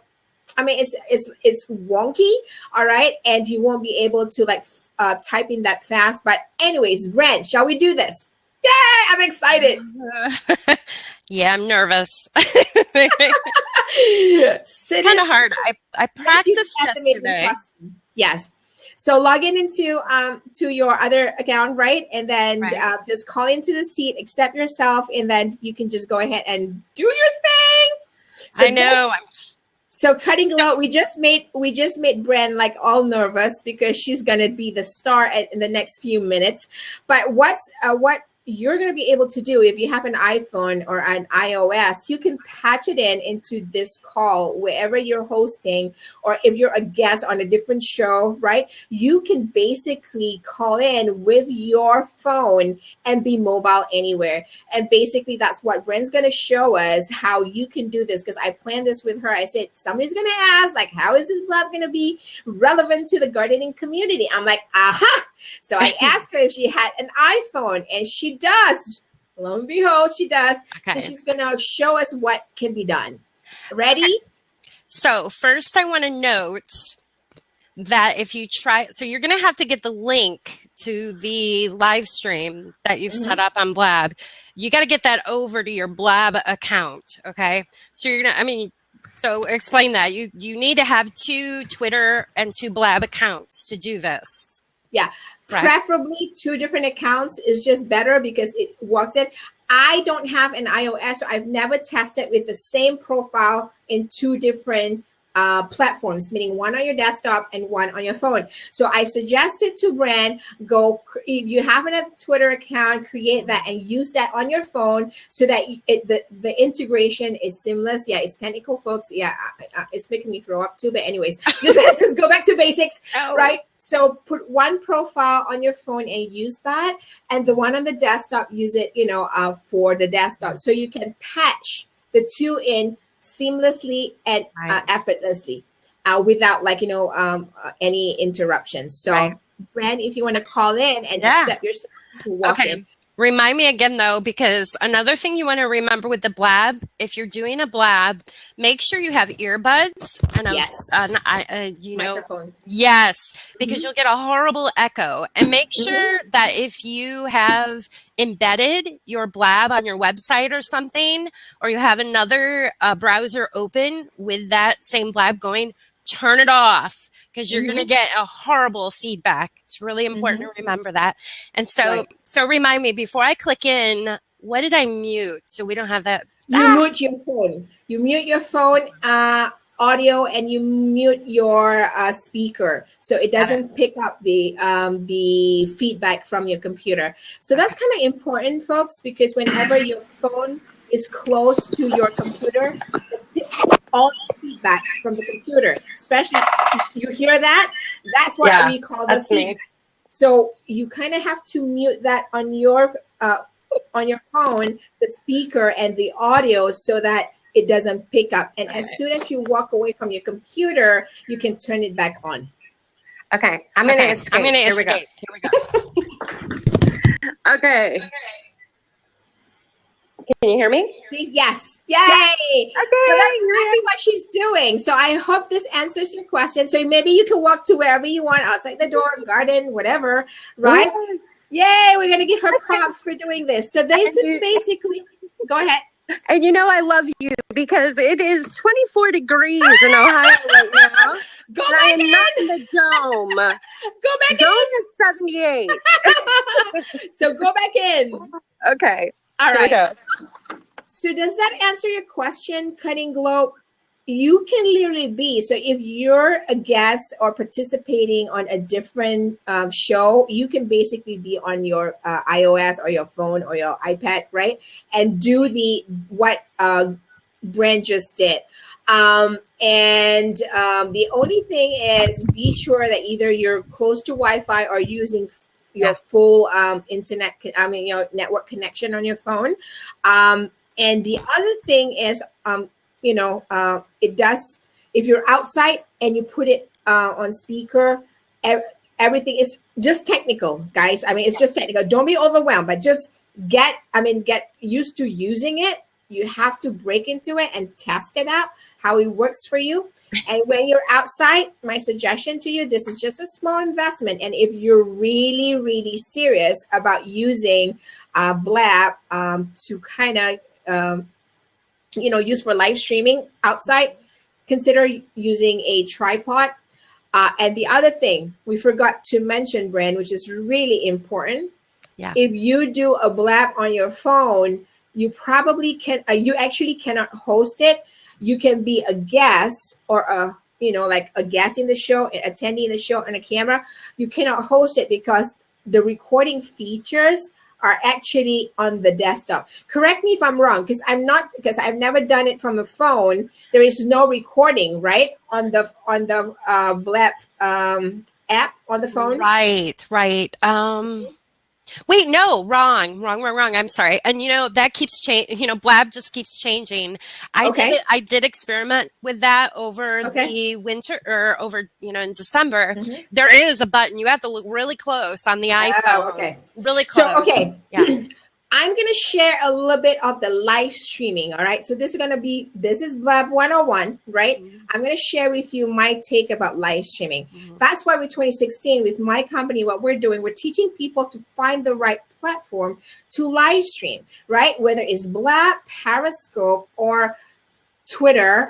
I mean, it's wonky. All right. And you won't be able to like type in that fast. But anyways, Brent, shall we do this? Yay, I'm excited. Yeah, I'm nervous. It's kind of hard. I practiced yesterday. Yes. So log into to your other account, right? And then just call into the seat, accept yourself, and then you can just go ahead and do your thing. So I know. So Cutting Glow, we just made Bren like all nervous because she's gonna be the star in the next few minutes. But what you're going to be able to do if you have an iPhone or an iOS, you can patch it into this call wherever you're hosting, or if you're a guest on a different show, right? You can basically call in with your phone and be mobile anywhere. And basically that's what Bren's going to show us how you can do this, because I planned this with her. I said, somebody's going to ask, like, how is this BLAB going to be relevant to the gardening community? I'm like, aha. So I asked her if she had an iPhone, and she does. Lo and behold, she does. Okay. So she's going to show us what can be done. Ready? Okay. So first I want to note that if you try, so you're going to have to get the link to the live stream that you've set up on BLAB. You got to get that over to your BLAB account. Okay. So you're going to, so explain that. You need to have 2 Twitter and 2 BLAB accounts to do this. Yeah. Right. Preferably 2 different accounts is just better because it works in. I don't have an iOS, so I've never tested with the same profile in 2 different platforms, meaning one on your desktop and one on your phone. So I suggested to Bren, if you have another Twitter account, create that and use that on your phone so that the integration is seamless. Yeah, it's technical, folks. Yeah, it's making me throw up too. But anyways, just go back to basics, right? So put one profile on your phone and use that, and the one on the desktop, use it, for the desktop, so you can patch the 2 in seamlessly and effortlessly without any interruptions. So Brand, if you want to call in and accept yourself to walk in. Remind me again though, because another thing you want to remember with the BLAB, if you're doing a BLAB, make sure you have earbuds and microphone. Yes, because you'll get a horrible echo. And make sure that if you have embedded your BLAB on your website or something, or you have another browser open with that same BLAB going, turn it off, because you're going to get a horrible feedback. It's really important to remember that. And so, so remind me, before I click in, what did I mute? So we don't have that. You mute your phone. You mute your phone audio, and you mute your speaker, so it doesn't pick up the feedback from your computer. So that's kind of important, folks, because whenever your phone is close to your computer, all the feedback from the computer, especially you hear that, that's what we call the feedback. So you kind of have to mute that on your phone, the speaker and the audio, so that it doesn't pick up. And as soon as you walk away from your computer, you can turn it back on. Okay, I'm gonna escape. I'm gonna Here escape. we go. Okay. Can you hear me? Yes. Yay! Okay. So that's exactly what she's doing. So I hope this answers your question. So maybe you can walk to wherever you want, outside the door, garden, whatever, right? Yay! We're gonna give her props for doing this. So this is basically. Go ahead. And you know I love you because it is 24 degrees in Ohio right now. Go and back I am in. not in the dome. Go back Dome is 78. in. So go back in. Okay. All Here we right. go. So does that answer your question, Cutting Globe? You can literally be, so if you're a guest or participating on a different show, you can basically be on your iOS or your phone or your iPad, right? And do what Brand just did. The only thing is, be sure that either you're close to Wi-Fi or using your full your network connection on your phone. And the other thing is, it does, if you're outside and you put it on speaker, everything is just technical, guys. I mean, it's just technical. Don't be overwhelmed, but just get used to using it. You have to break into it and test it out, how it works for you. And when you're outside, my suggestion to you, this is just a small investment. And if you're really, really serious about using BLAB to kind of, use for live streaming outside, consider using a tripod. And the other thing we forgot to mention, Brand, which is really important. Yeah. If you do a BLAB on your phone, you probably you actually cannot host it. You can be a guest or like a guest in the show, an attendee in the show on a camera. You cannot host it because the recording features are actually on the desktop. Correct me if I'm wrong, because I've never done it from a phone. There is no recording, right, on the BLAB app on the phone. Right. Wait, no, wrong. I'm sorry. And that keeps changing. BLAB just keeps changing. I did experiment with that over the winter, or over, in December. Mm-hmm. There is a button. You have to look really close on the iPhone. Okay. Really close. So, yeah. I'm going to share a little bit of the live streaming. All right. So this is BLAB 101, right? Mm-hmm. I'm going to share with you my take about live streaming. Mm-hmm. That's why with 2016, with my company, what we're doing, we're teaching people to find the right platform to live stream, right? Whether it's BLAB, Periscope, or Twitter,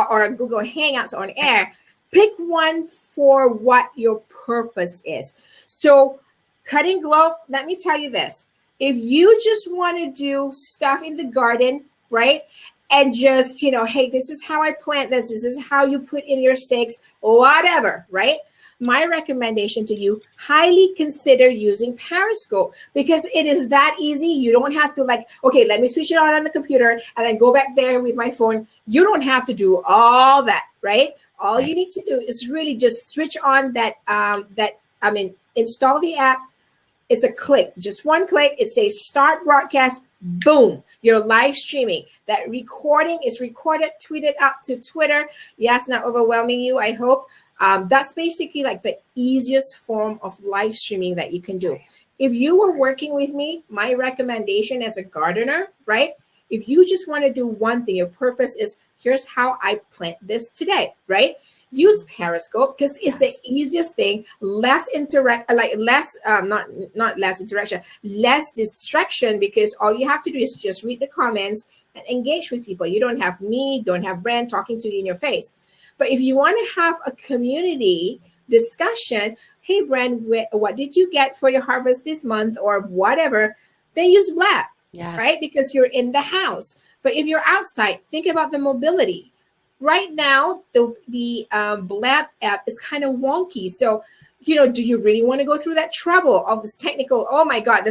or Google Hangouts on air. Pick one for what your purpose is. So Cutting Globe, let me tell you this. If you just want to do stuff in the garden, right? And just, hey, this is how I plant this. This is how you put in your stakes, whatever, right? My recommendation to you, highly consider using Periscope, because it is that easy. You don't have to okay, let me switch it on the computer and then go back there with my phone. You don't have to do all that, right? All you need to do is really just switch on install the app. It's a click, just one click. It says start broadcast. Boom, you're live streaming. That recording is recorded, tweeted out to Twitter. Yes, not overwhelming you, I hope. That's basically the easiest form of live streaming that you can do. If you were working with me, my recommendation as a gardener, right? If you just want to do one thing, your purpose is, here's how I plant this today, right? Use Periscope, because it's the easiest thing, less distraction, because all you have to do is just read the comments and engage with people. You don't have me, don't have Brand talking to you in your face. But if you want to have a community discussion, hey Brand, what did you get for your harvest this month, or whatever, then use BLAB, right? Because you're in the house. But if you're outside, think about the mobility. Right now, the BLAB app is kind of wonky. So, do you really want to go through that trouble of this technical? Oh my God!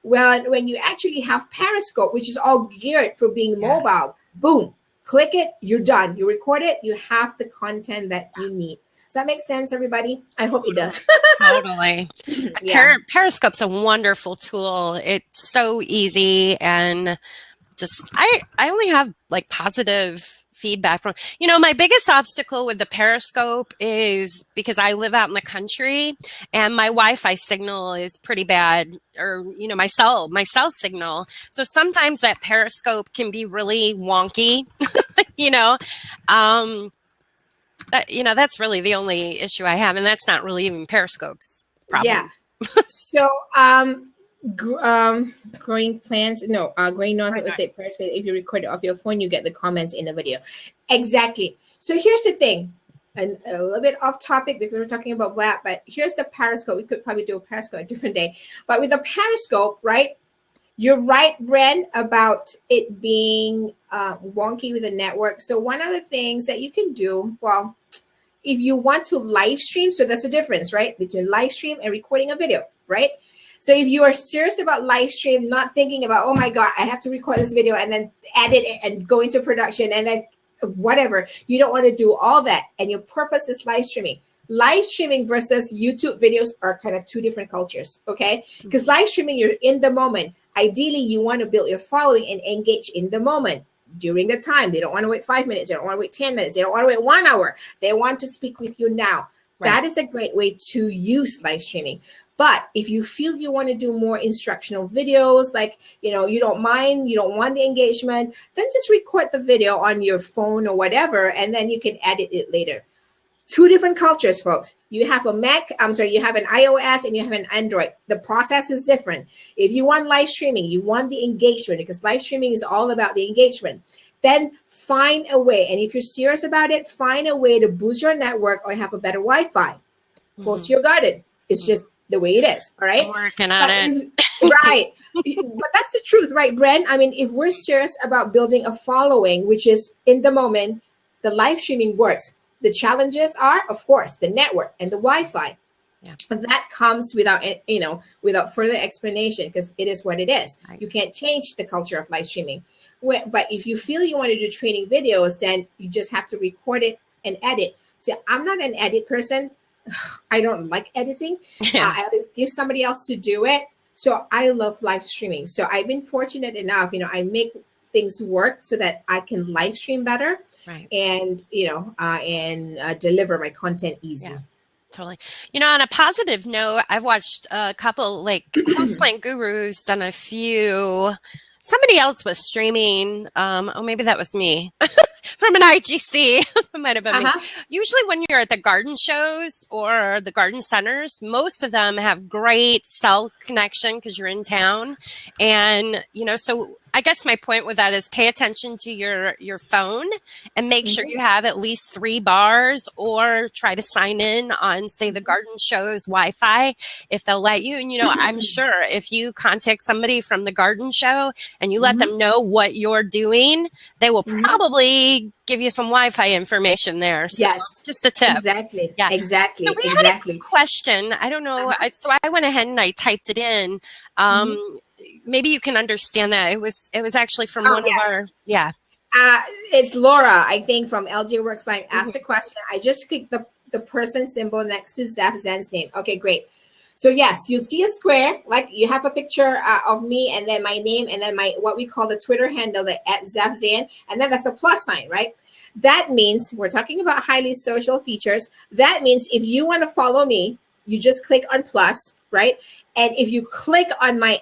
When you actually have Periscope, which is all geared for being mobile, boom, click it, you're done. You record it, you have the content that you need. Does that make sense, everybody? I hope it does. Totally. Yeah. Periscope's a wonderful tool. It's so easy, and just I only have like positive feedback from, my biggest obstacle with the Periscope is because I live out in the country and my Wi-Fi signal is pretty bad, or my cell signal. So sometimes that Periscope can be really wonky. That's really the only issue I have, and that's not really even Periscope's problem. Yeah. So growing plants, growing north, it would say Periscope. If you record it off your phone, you get the comments in the video. Exactly. So here's the thing, and a little bit off topic because we're talking about BLAB, but here's the Periscope. We could probably do a Periscope a different day, but with the Periscope, right? You're right, Bren, about it being wonky with the network. So one of the things that you can do, well, if you want to live stream, so that's the difference, right, between live stream and recording a video, right? So if you are serious about live stream, not thinking about, oh my God, I have to record this video and then edit it and go into production and then whatever, you don't want to do all that, and your purpose is live streaming. Live streaming versus YouTube videos are kind of two different cultures, okay? Because live streaming, you're in the moment. Ideally, you want to build your following and engage in the moment during the time. They don't want to wait 5 minutes. They don't want to wait 10 minutes. They don't want to wait 1 hour. They want to speak with you now. Right. That is a great way to use live streaming. But if you feel you want to do more instructional videos, like, you don't mind, you don't want the engagement, then just record the video on your phone or whatever, and then you can edit it later. Two different cultures, folks. You have you have an iOS and you have an Android. The process is different. If you want live streaming, you want the engagement, because live streaming is all about the engagement. Then find a way, and if you're serious about it, find a way to boost your network or have a better Wi-Fi close to your garden. It's just the way it is, all right? I'm working on it. Right. But that's the truth, right, Bren? I mean, if we're serious about building a following, which is in the moment, the live streaming works. The challenges are, of course, the network and the Wi-Fi. Yeah. And that comes without further explanation, because it is what it is. Right. You can't change the culture of live streaming. But if you feel you want to do training videos, then you just have to record it and edit. See, I'm not an edit person. I don't like editing. Yeah. I always give somebody else to do it. So I love live streaming. So I've been fortunate enough, I make things work so that I can live stream better. Right. And, deliver my content easy. Yeah, totally. On a positive note, I've watched a couple, like House Plant Guru's done a few. Somebody else was streaming. Maybe that was me. From an IGC. It might have been me. Usually when you're at the garden shows or the garden centers, most of them have great cell connection because you're in town. And, so I guess my point with that is pay attention to your phone and make sure you have at least 3 bars, or try to sign in on, say, the garden show's Wi-Fi if they'll let you. And, I'm sure if you contact somebody from the garden show and you let them know what you're doing, they will probably give you some Wi-Fi information there. So yes. Just a tip. Exactly. Yeah. Exactly. So we had a question. I don't know. So I went ahead and I typed it in. Maybe you can understand that. It was actually from one of our, it's Laura, I think, from LJ Works Line asked a question. I just clicked the person symbol next to Zaf Zan's name. Okay, great. So yes, you'll see a square, like you have a picture of me and then my name and then what we call the Twitter handle, the @ZafZan, and then that's a plus sign, right? That means we're talking about highly social features. That means if you want to follow me, you just click on plus, right? And if you click on my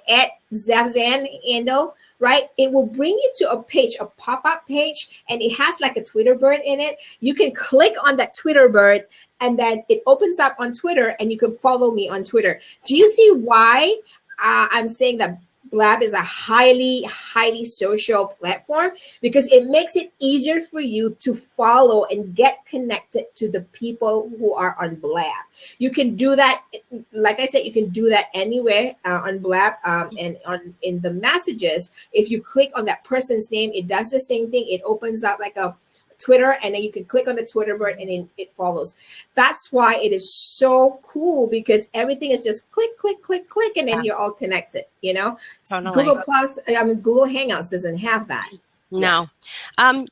@ZafZan handle, right, it will bring you to a page, a pop-up page, and it has like a Twitter bird in it. You can click on that Twitter bird, and then it opens up on Twitter, and you can follow me on Twitter. Do you see why I'm saying that BLAB is a highly, highly social platform? Because it makes it easier for you to follow and get connected to the people who are on BLAB. You can do that, like I said, you can do that anywhere on BLAB and in the messages. If you click on that person's name, it does the same thing. It opens up like a Twitter, and then you can click on the Twitter bird and it follows. That's why it is so cool, because everything is just click, click, click, click, and then you're all connected, Totally. Google Hangouts doesn't have that. No.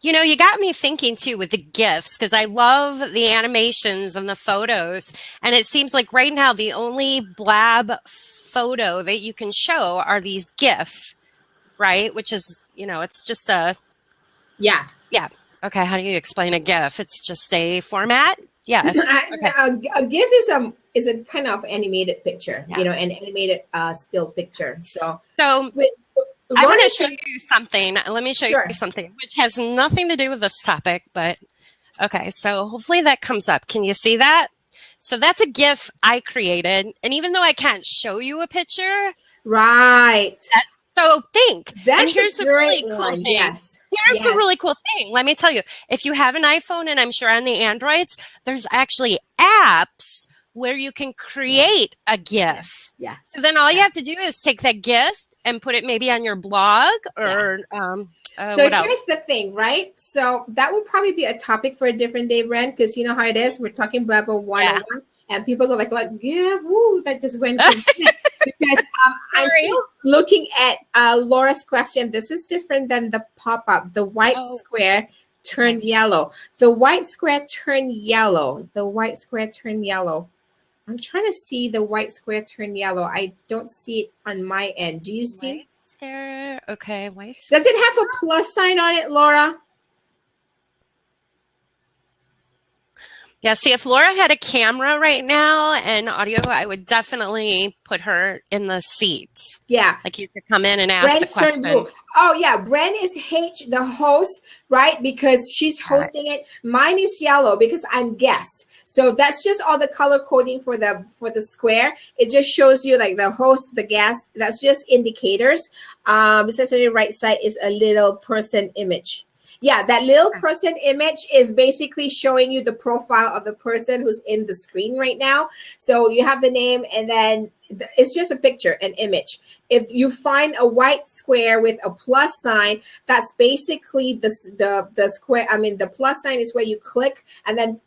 You know, you got me thinking too with the GIFs, because I love the animations and the photos. And it seems like right now the only BLAB photo that you can show are these GIF, right? Which is, you know, it's just a... Yeah. Yeah. Okay. How do you explain a GIF? It's just a format? Yeah. Okay. A GIF is a kind of animated picture, you know, an animated still picture. So I want to show you something. Let me show you something, which has nothing to do with this topic, but okay. So hopefully that comes up. Can you see that? So that's a GIF I created. And even though I can't show you a picture. Right. So think. That's and here's a the really great cool one. thing. Yes. Here's the really cool thing. Let me tell you, if you have an iPhone, and I'm sure on the Androids, there's actually apps where you can create a GIF. Yeah. So then all you have to do is take that GIF and put it maybe on your blog or so here's the thing, right? So that will probably be a topic for a different day, Bren, because you know how it is. We're talking BLAB 101, and people go like, "What GIF? Woo, that just went." Because I'm still looking at Laura's question. This is different than the pop-up. The white square turned yellow. The white square turned yellow. The white square turned yellow. I'm trying to see the white square turn yellow. I don't see it on my end. Do you see? White square. Okay, white square. Does it have a plus sign on it, Laura? Yeah, see, if Laura had a camera right now and audio, I would definitely put her in the seat. Yeah. Like you could come in and ask the question. Oh, yeah. Bren is the host, right? Because she's hosting it. Mine is yellow because I'm guest. So that's just all the color coding for the square. It just shows you like the host, the guest. That's just indicators. It says on the right side is a little person image. Yeah, that little person image is basically showing you the profile of the person who's in the screen right now. So you have the name, and then it's just a picture, an image. If you find a white square with a plus sign, that's basically the square. I mean, the plus sign is where you click, and then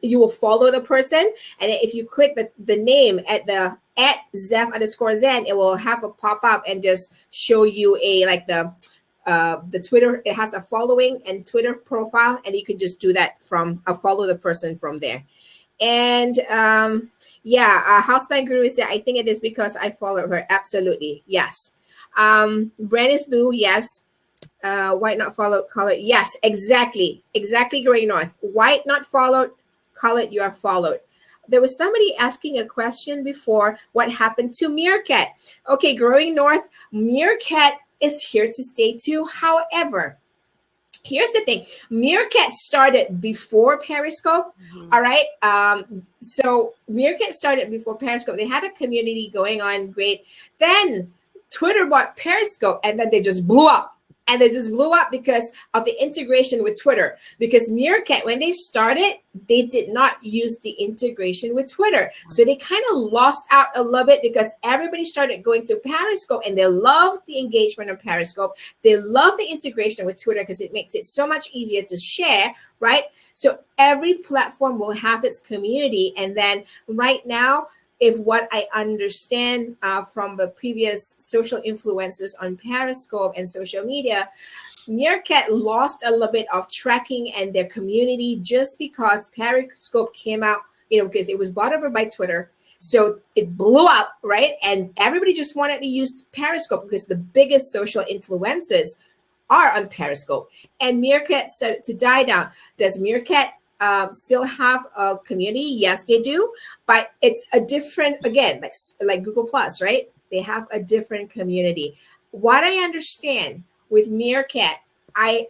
you will follow the person. And if you click the name at Zeph_Zen, it will have a pop up and just show you the Twitter. It has a following and Twitter profile, and you can just do that from follow the person from there. And Houseplant Guru said, I think it is because I followed her. Absolutely, yes. Brand is blue, yes. White not followed, colored, yes, exactly, Growing North. White not followed, colored, you are followed. There was somebody asking a question before, what happened to Mericat? Okay, Growing North, Mericat is here to stay too. However, here's the thing. Mericat started before Periscope. All right. So Mericat started before Periscope. They had a community going on great. Then Twitter bought Periscope, and then they just blew up. And they just blew up because of the integration with Twitter. Because Mericat, when they started, they did not use the integration with Twitter. So they kind of lost out a little bit because everybody started going to Periscope, and they loved the engagement of Periscope. They love the integration with Twitter because it makes it so much easier to share, right? So every platform will have its community. And then right now, if what I understand from the previous social influencers on Periscope and social media, Mericat lost a little bit of tracking and their community just because Periscope came out, because it was bought over by Twitter. So it blew up, right? And everybody just wanted to use Periscope because the biggest social influencers are on Periscope. And Mericat started to die down. Does Mericat still have a community? Yes, they do, but it's a different, again, like Google Plus, right? They have a different community. What I understand with Mericat, I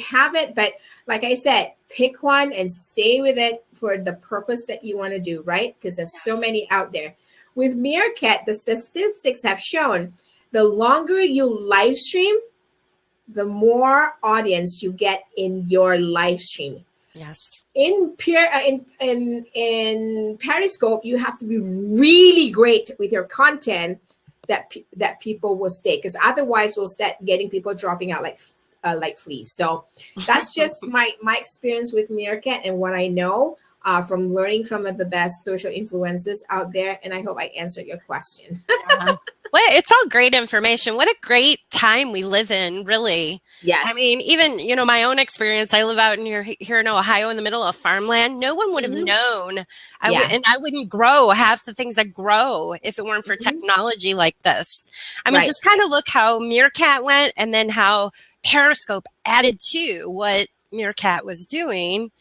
have it, but like I said, pick one and stay with it for the purpose that you want to do, right? Because there's so many out there. With Mericat, the statistics have shown the longer you live stream, the more audience you get in your live stream. Yes. In Periscope, you have to be really great with your content that people will stay, because otherwise we'll start getting people dropping out like fleas. So that's just my experience with Mericat and what I know from learning from the best social influencers out there. And I hope I answered your question. Well, it's all great information. What a great time we live in, really. Yes. I mean, even, you know, my own experience, I live out here in Ohio in the middle of farmland. No one would have known. And I wouldn't grow half the things I grow if it weren't for technology like this. I mean, just kind of look how Mericat went and then how Periscope added to what Mericat was doing.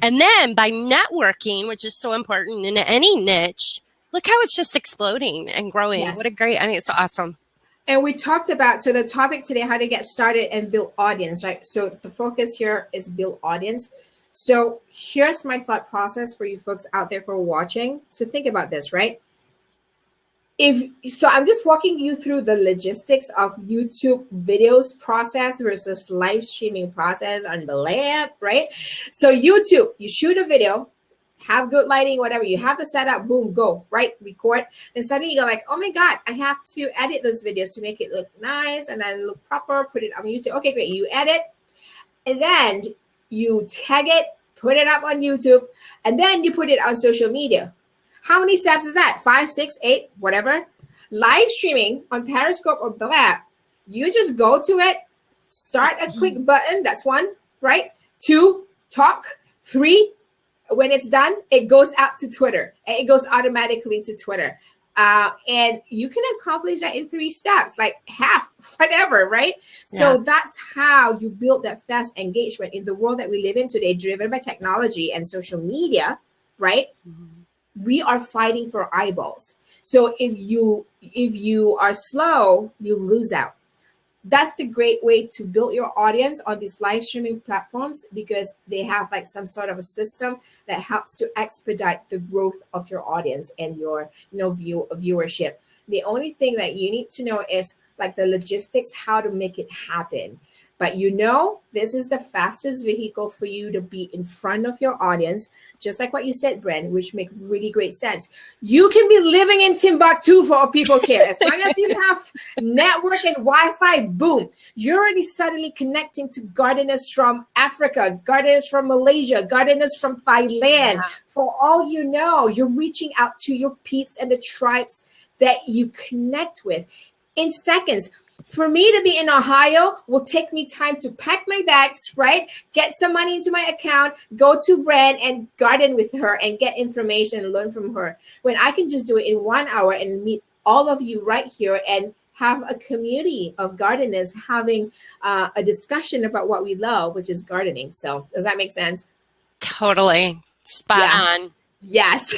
And then by networking, which is so important in any niche, look how it's just exploding and growing. Yes. What a great, I mean, it's awesome. And we talked about, so the topic today, how to get started and build audience, right? So the focus here is build audience. So here's my thought process for you folks out there who are watching. So think about this, right? So I'm just walking you through the logistics of YouTube videos process versus live streaming process on BLAB, right? So YouTube, you shoot a video, have good lighting, whatever. You have the setup, boom, go, right? Record. And suddenly you're like, oh my God, I have to edit those videos to make it look nice and then look proper, put it on YouTube. Okay, great. You edit and then you tag it, put it up on YouTube, and then you put it on social media. How many steps is that? 5, 6, 8, whatever. Live streaming on Periscope or BLAB, you just go to it, start a click button. That's 1, right? 2, talk. 3, when it's done, it goes out to Twitter. And it goes automatically to Twitter. And you can accomplish that in 3 steps, like half, whatever, right? So that's how you build that fast engagement in the world that we live in today, driven by technology and social media, right? We are fighting for eyeballs. So if you are slow, you lose out. That's the great way to build your audience on these live streaming platforms, because they have like some sort of a system that helps to expedite the growth of your audience and your viewership. The only thing that you need to know is like the logistics, how to make it happen. But this is the fastest vehicle for you to be in front of your audience, just like what you said, Bren, which make really great sense. You can be living in Timbuktu for all people care. As long as you have network and Wi-Fi, boom, you're already suddenly connecting to gardeners from Africa, gardeners from Malaysia, gardeners from Thailand. Yeah. For all you know, you're reaching out to your peeps and the tribes that you connect with in seconds. For me to be in Ohio will take me time to pack my bags, right? Get some money into my account, go to Bren and garden with her and get information and learn from her. When I can just do it in 1 hour and meet all of you right here and have a community of gardeners having a discussion about what we love, which is gardening. So does that make sense? Totally. Spot on. Yes.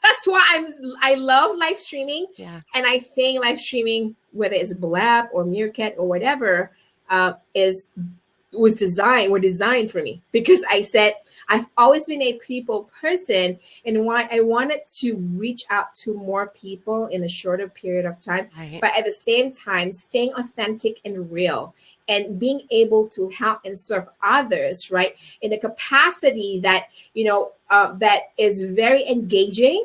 That's why I love live streaming. Yeah. And I think live streaming, whether it's BLAB or Mericat or whatever, was designed for me, because I said I've always been a people person, and why I wanted to reach out to more people in a shorter period of time, but at the same time staying authentic and real and being able to help and serve others, right, in a capacity that that is very engaging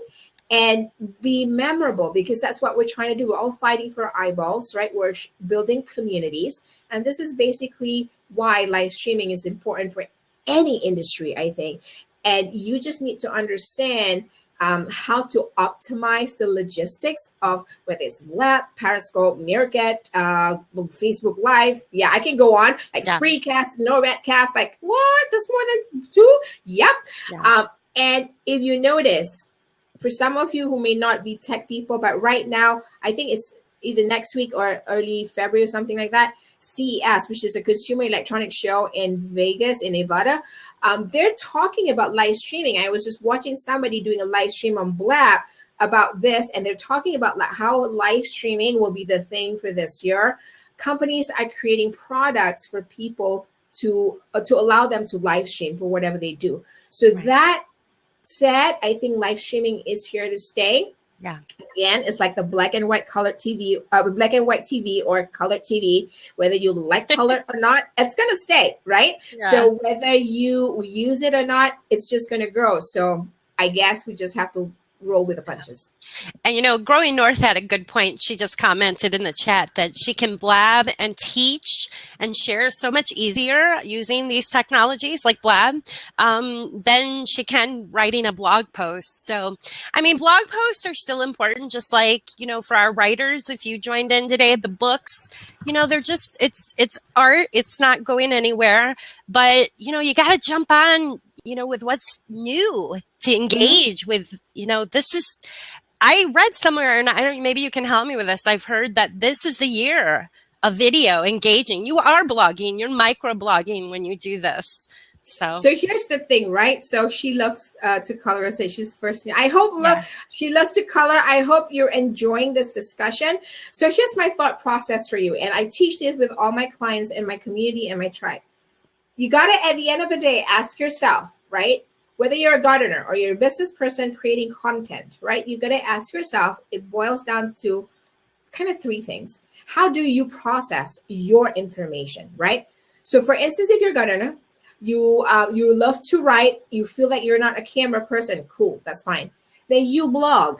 and be memorable, because that's what we're trying to do. We're all fighting for eyeballs, right? We're building communities. And this is basically why live streaming is important for any industry, I think. And you just need to understand how to optimize the logistics of whether it's BLAB, Periscope, Mericat, Facebook Live. Yeah, I can go on. Like Spreecast, Nomadcast, like what? That's more than 2? Yep. Yeah. And if you notice, for some of you who may not be tech people, but right now, I think it's either next week or early February or something like that, CES, which is a consumer electronics show in Vegas, in Nevada, they're talking about live streaming. I was just watching somebody doing a live stream on BLAB about this, and they're talking about how live streaming will be the thing for this year. Companies are creating products for people to allow them to live stream for whatever they do. So that said, I think live streaming is here to stay. Yeah. Again, it's like the black and white colored TV, black and white TV or colored TV, whether you like color or not, it's going to stay, right? Yeah. So whether you use it or not, it's just going to grow. So I guess we just have to roll with the punches. And, you know, Growing North had a good point. She just commented in the chat that she can blab and teach and share so much easier using these technologies like BLAB than she can writing a blog post. So, I mean, blog posts are still important, just like, you know, for our writers, if you joined in today, the books, you know, they're just, it's art. It's not going anywhere. But, you know, you got to jump on, you know, with what's new to engage with, you know, this is, I read somewhere, and I don't, maybe you can help me with this. I've heard that this is the year of video engaging. You are blogging, you're micro-blogging when you do this. So here's the thing, right? So she loves to color. I say she's first. I hope she loves to color. I hope you're enjoying this discussion. So here's my thought process for you. And I teach this with all my clients in my community and my tribe. You got to, at the end of the day, ask yourself, right? Whether you're a gardener or you're a business person creating content, right? You got to ask yourself, it boils down to kind of three things. How do you process your information, right? So for instance, if you're a gardener, you love to write, you feel like you're not a camera person, cool, that's fine. Then you blog.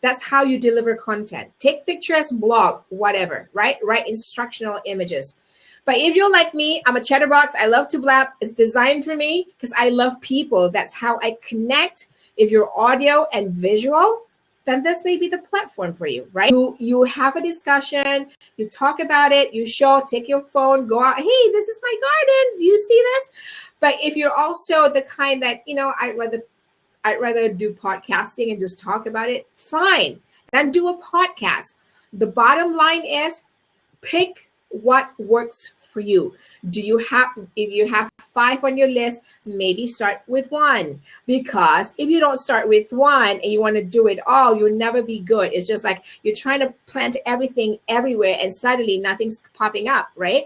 That's how you deliver content. Take pictures, blog, whatever, right? Write instructional images. But if you're like me, I'm a chatterbox. I love to blab. It's designed for me because I love people. That's how I connect. If you're audio and visual, then this may be the platform for you, right? You have a discussion, you talk about it, you show, take your phone, go out. Hey, this is my garden. Do you see this? But if you're also the kind that, you know, I'd rather do podcasting and just talk about it, fine. Then do a podcast. The bottom line is pick what works for you. Do you have, if you have 5 on your list, maybe start with 1, because if you don't start with 1 and you want to do it all, you'll never be good. It's just like you're trying to plant everything everywhere and suddenly nothing's popping up, right?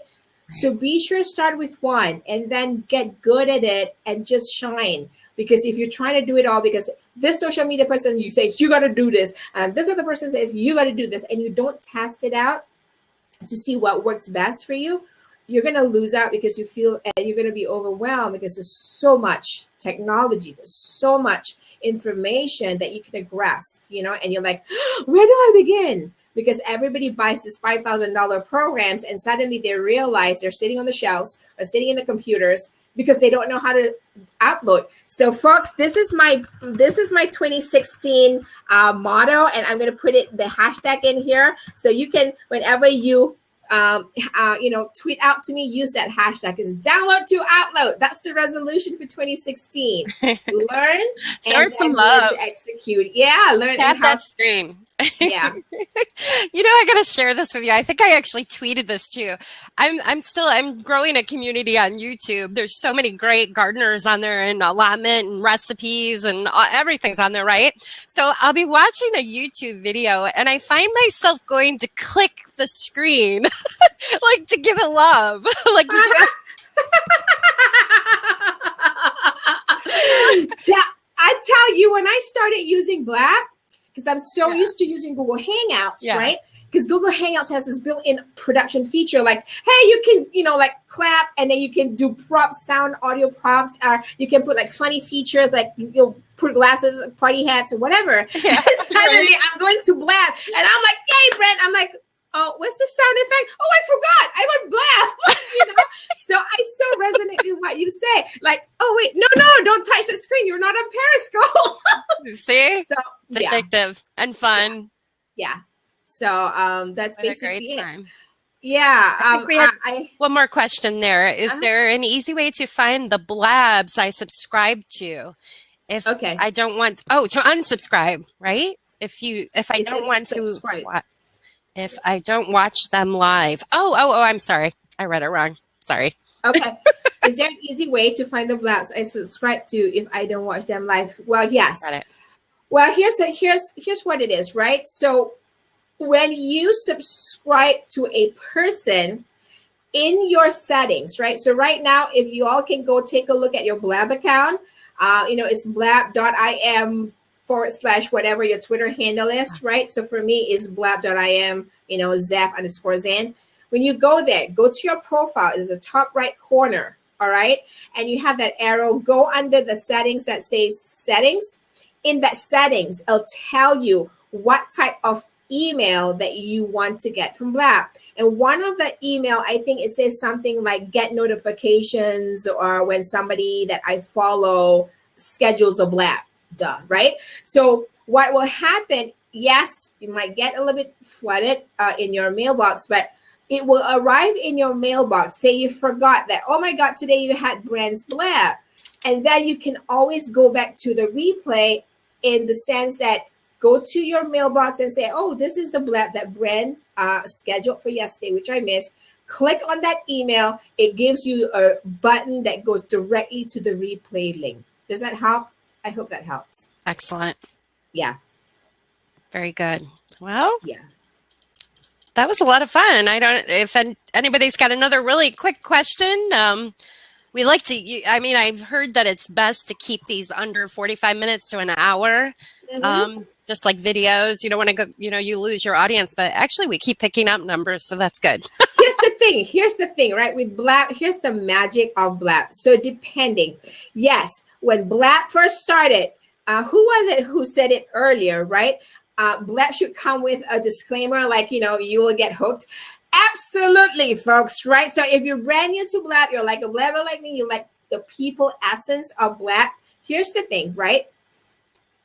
So be sure to start with 1 and then get good at it and just shine. Because if you're trying to do it all, because this social media person, you say, you got to do this. And this other person says, you got to do this. And you don't test it out to see what works best for you, you're going to lose out because you feel, and you're going to be overwhelmed because there's so much technology, there's so much information that you can grasp, you know, and you're like, where do I begin? Because everybody buys this $5,000 programs and suddenly they realize they're sitting on the shelves or sitting in the computers because they don't know how to upload. So folks, this is my 2016 motto, and I'm going to put the hashtag in here. So you can, whenever you, you know, tweet out to me, use that hashtag. Is download to upload. That's the resolution for 2016. Learn, share some love, to execute. Yeah, learn. Tap that screen. Yeah. You know, I gotta share this with you. I think I actually tweeted this too. I'm growing a community on YouTube. There's so many great gardeners on there, and allotment and recipes and everything's on there, right? So I'll be watching a YouTube video and I find myself going to click the screen like to give it love. Like yeah, I tell you, when I started using BLAB, because I'm so used to using Google Hangouts, right? Because Google Hangouts has this built-in production feature, like, hey, you can, you know, like clap, and then you can do props, sound, audio props, or you can put like funny features, like, you know, put glasses, party hats, or whatever. Yeah, suddenly I'm going to BLAB, and I'm like, hey, Brent, I'm like, oh, what's the sound effect? Oh, I forgot. I went BLAB. You know? So I so resonate with what you say. Like, oh, wait, no, don't touch the screen. You're not on Periscope. See? So, addictive and fun. Yeah. So that's basically a great time. Yeah. One more question there. Is there an easy way to find the blabs I subscribe to? If I don't want, to unsubscribe, right? If I don't want to, if I don't watch them live. Oh, I'm sorry. I read it wrong. Sorry. Okay. Is there an easy way to find the blabs I subscribe to if I don't watch them live? Well, yes. Got it. Well, here's what it is, right? So when you subscribe to a person in your settings, right? So right now, if you all can go take a look at your BLAB account, you know, it's blab.im / whatever your Twitter handle is, right? So for me, it's blab.im, you know, Zaf_Zan. When you go there, go to your profile. It's the top right corner, all right? And you have that arrow. Go under the settings that says settings. in that settings, it'll tell you what type of email that you want to get from BLAB. And one of the email, I think it says something like get notifications, or when somebody that I follow schedules a BLAB, right? So what will happen, yes, you might get a little bit flooded in your mailbox, but it will arrive in your mailbox. Say you forgot that, oh my God, today you had Brand's BLAB. And then you can always go back to the replay in the sense that go to your mailbox and say, oh, this is the BLAB that Brand scheduled for yesterday, which I missed. Click on that email. It gives you a button that goes directly to the replay link. Does that help? I hope that helps. Excellent. Yeah. Very good. Well, yeah, that was a lot of fun. I don't, if anybody's got another really quick question, we like to, I mean, I've heard that it's best to keep these under 45 minutes to an hour. Just like videos, you don't want to go, you know, you lose your audience, but actually we keep picking up numbers. So that's good. Here's the thing, right? With BLAB, here's the magic of BLAB. So depending, yes, when BLAB first started, who was it who said it earlier, right? BLAB should come with a disclaimer like, you know, you will get hooked. Absolutely, folks, right? So if you're brand new to BLAB, you're like a BLABer like me, you like the people essence of BLAB. Here's the thing, right?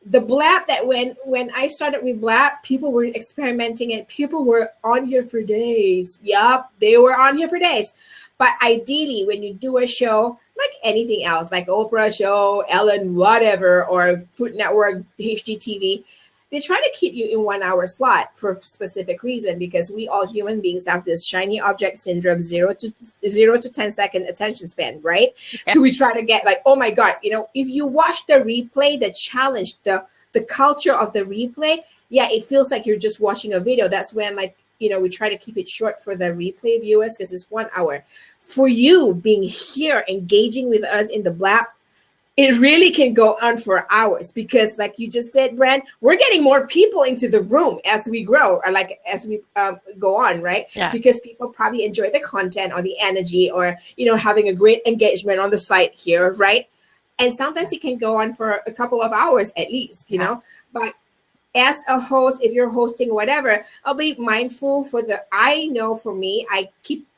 The BLAB that when I started with BLAB, people were experimenting it. People were on here for days. Yup, they were on here for days. But ideally, when you do a show, like anything else, like Oprah show, Ellen, whatever, or Food Network, HGTV, they try to keep you in 1 hour slot for a specific reason, because we all human beings have this shiny object syndrome, 0 to 10 second attention span, right? Yeah. So we try to get like, oh my God, you know, if you watch the replay, the challenge, the culture of the replay, yeah, it feels like you're just watching a video. That's when, like, you know, we try to keep it short for the replay viewers because it's 1 hour. For you being here, engaging with us in the BLAB, it really can go on for hours because, like you just said, Brand, we're getting more people into the room as we grow, or like as we go on, right? Yeah. Because people probably enjoy the content or the energy, or, you know, having a great engagement on the site here, right? And sometimes it can go on for a couple of hours at least, you know. But as a host, if you're hosting whatever, I'll be mindful for I know for me, I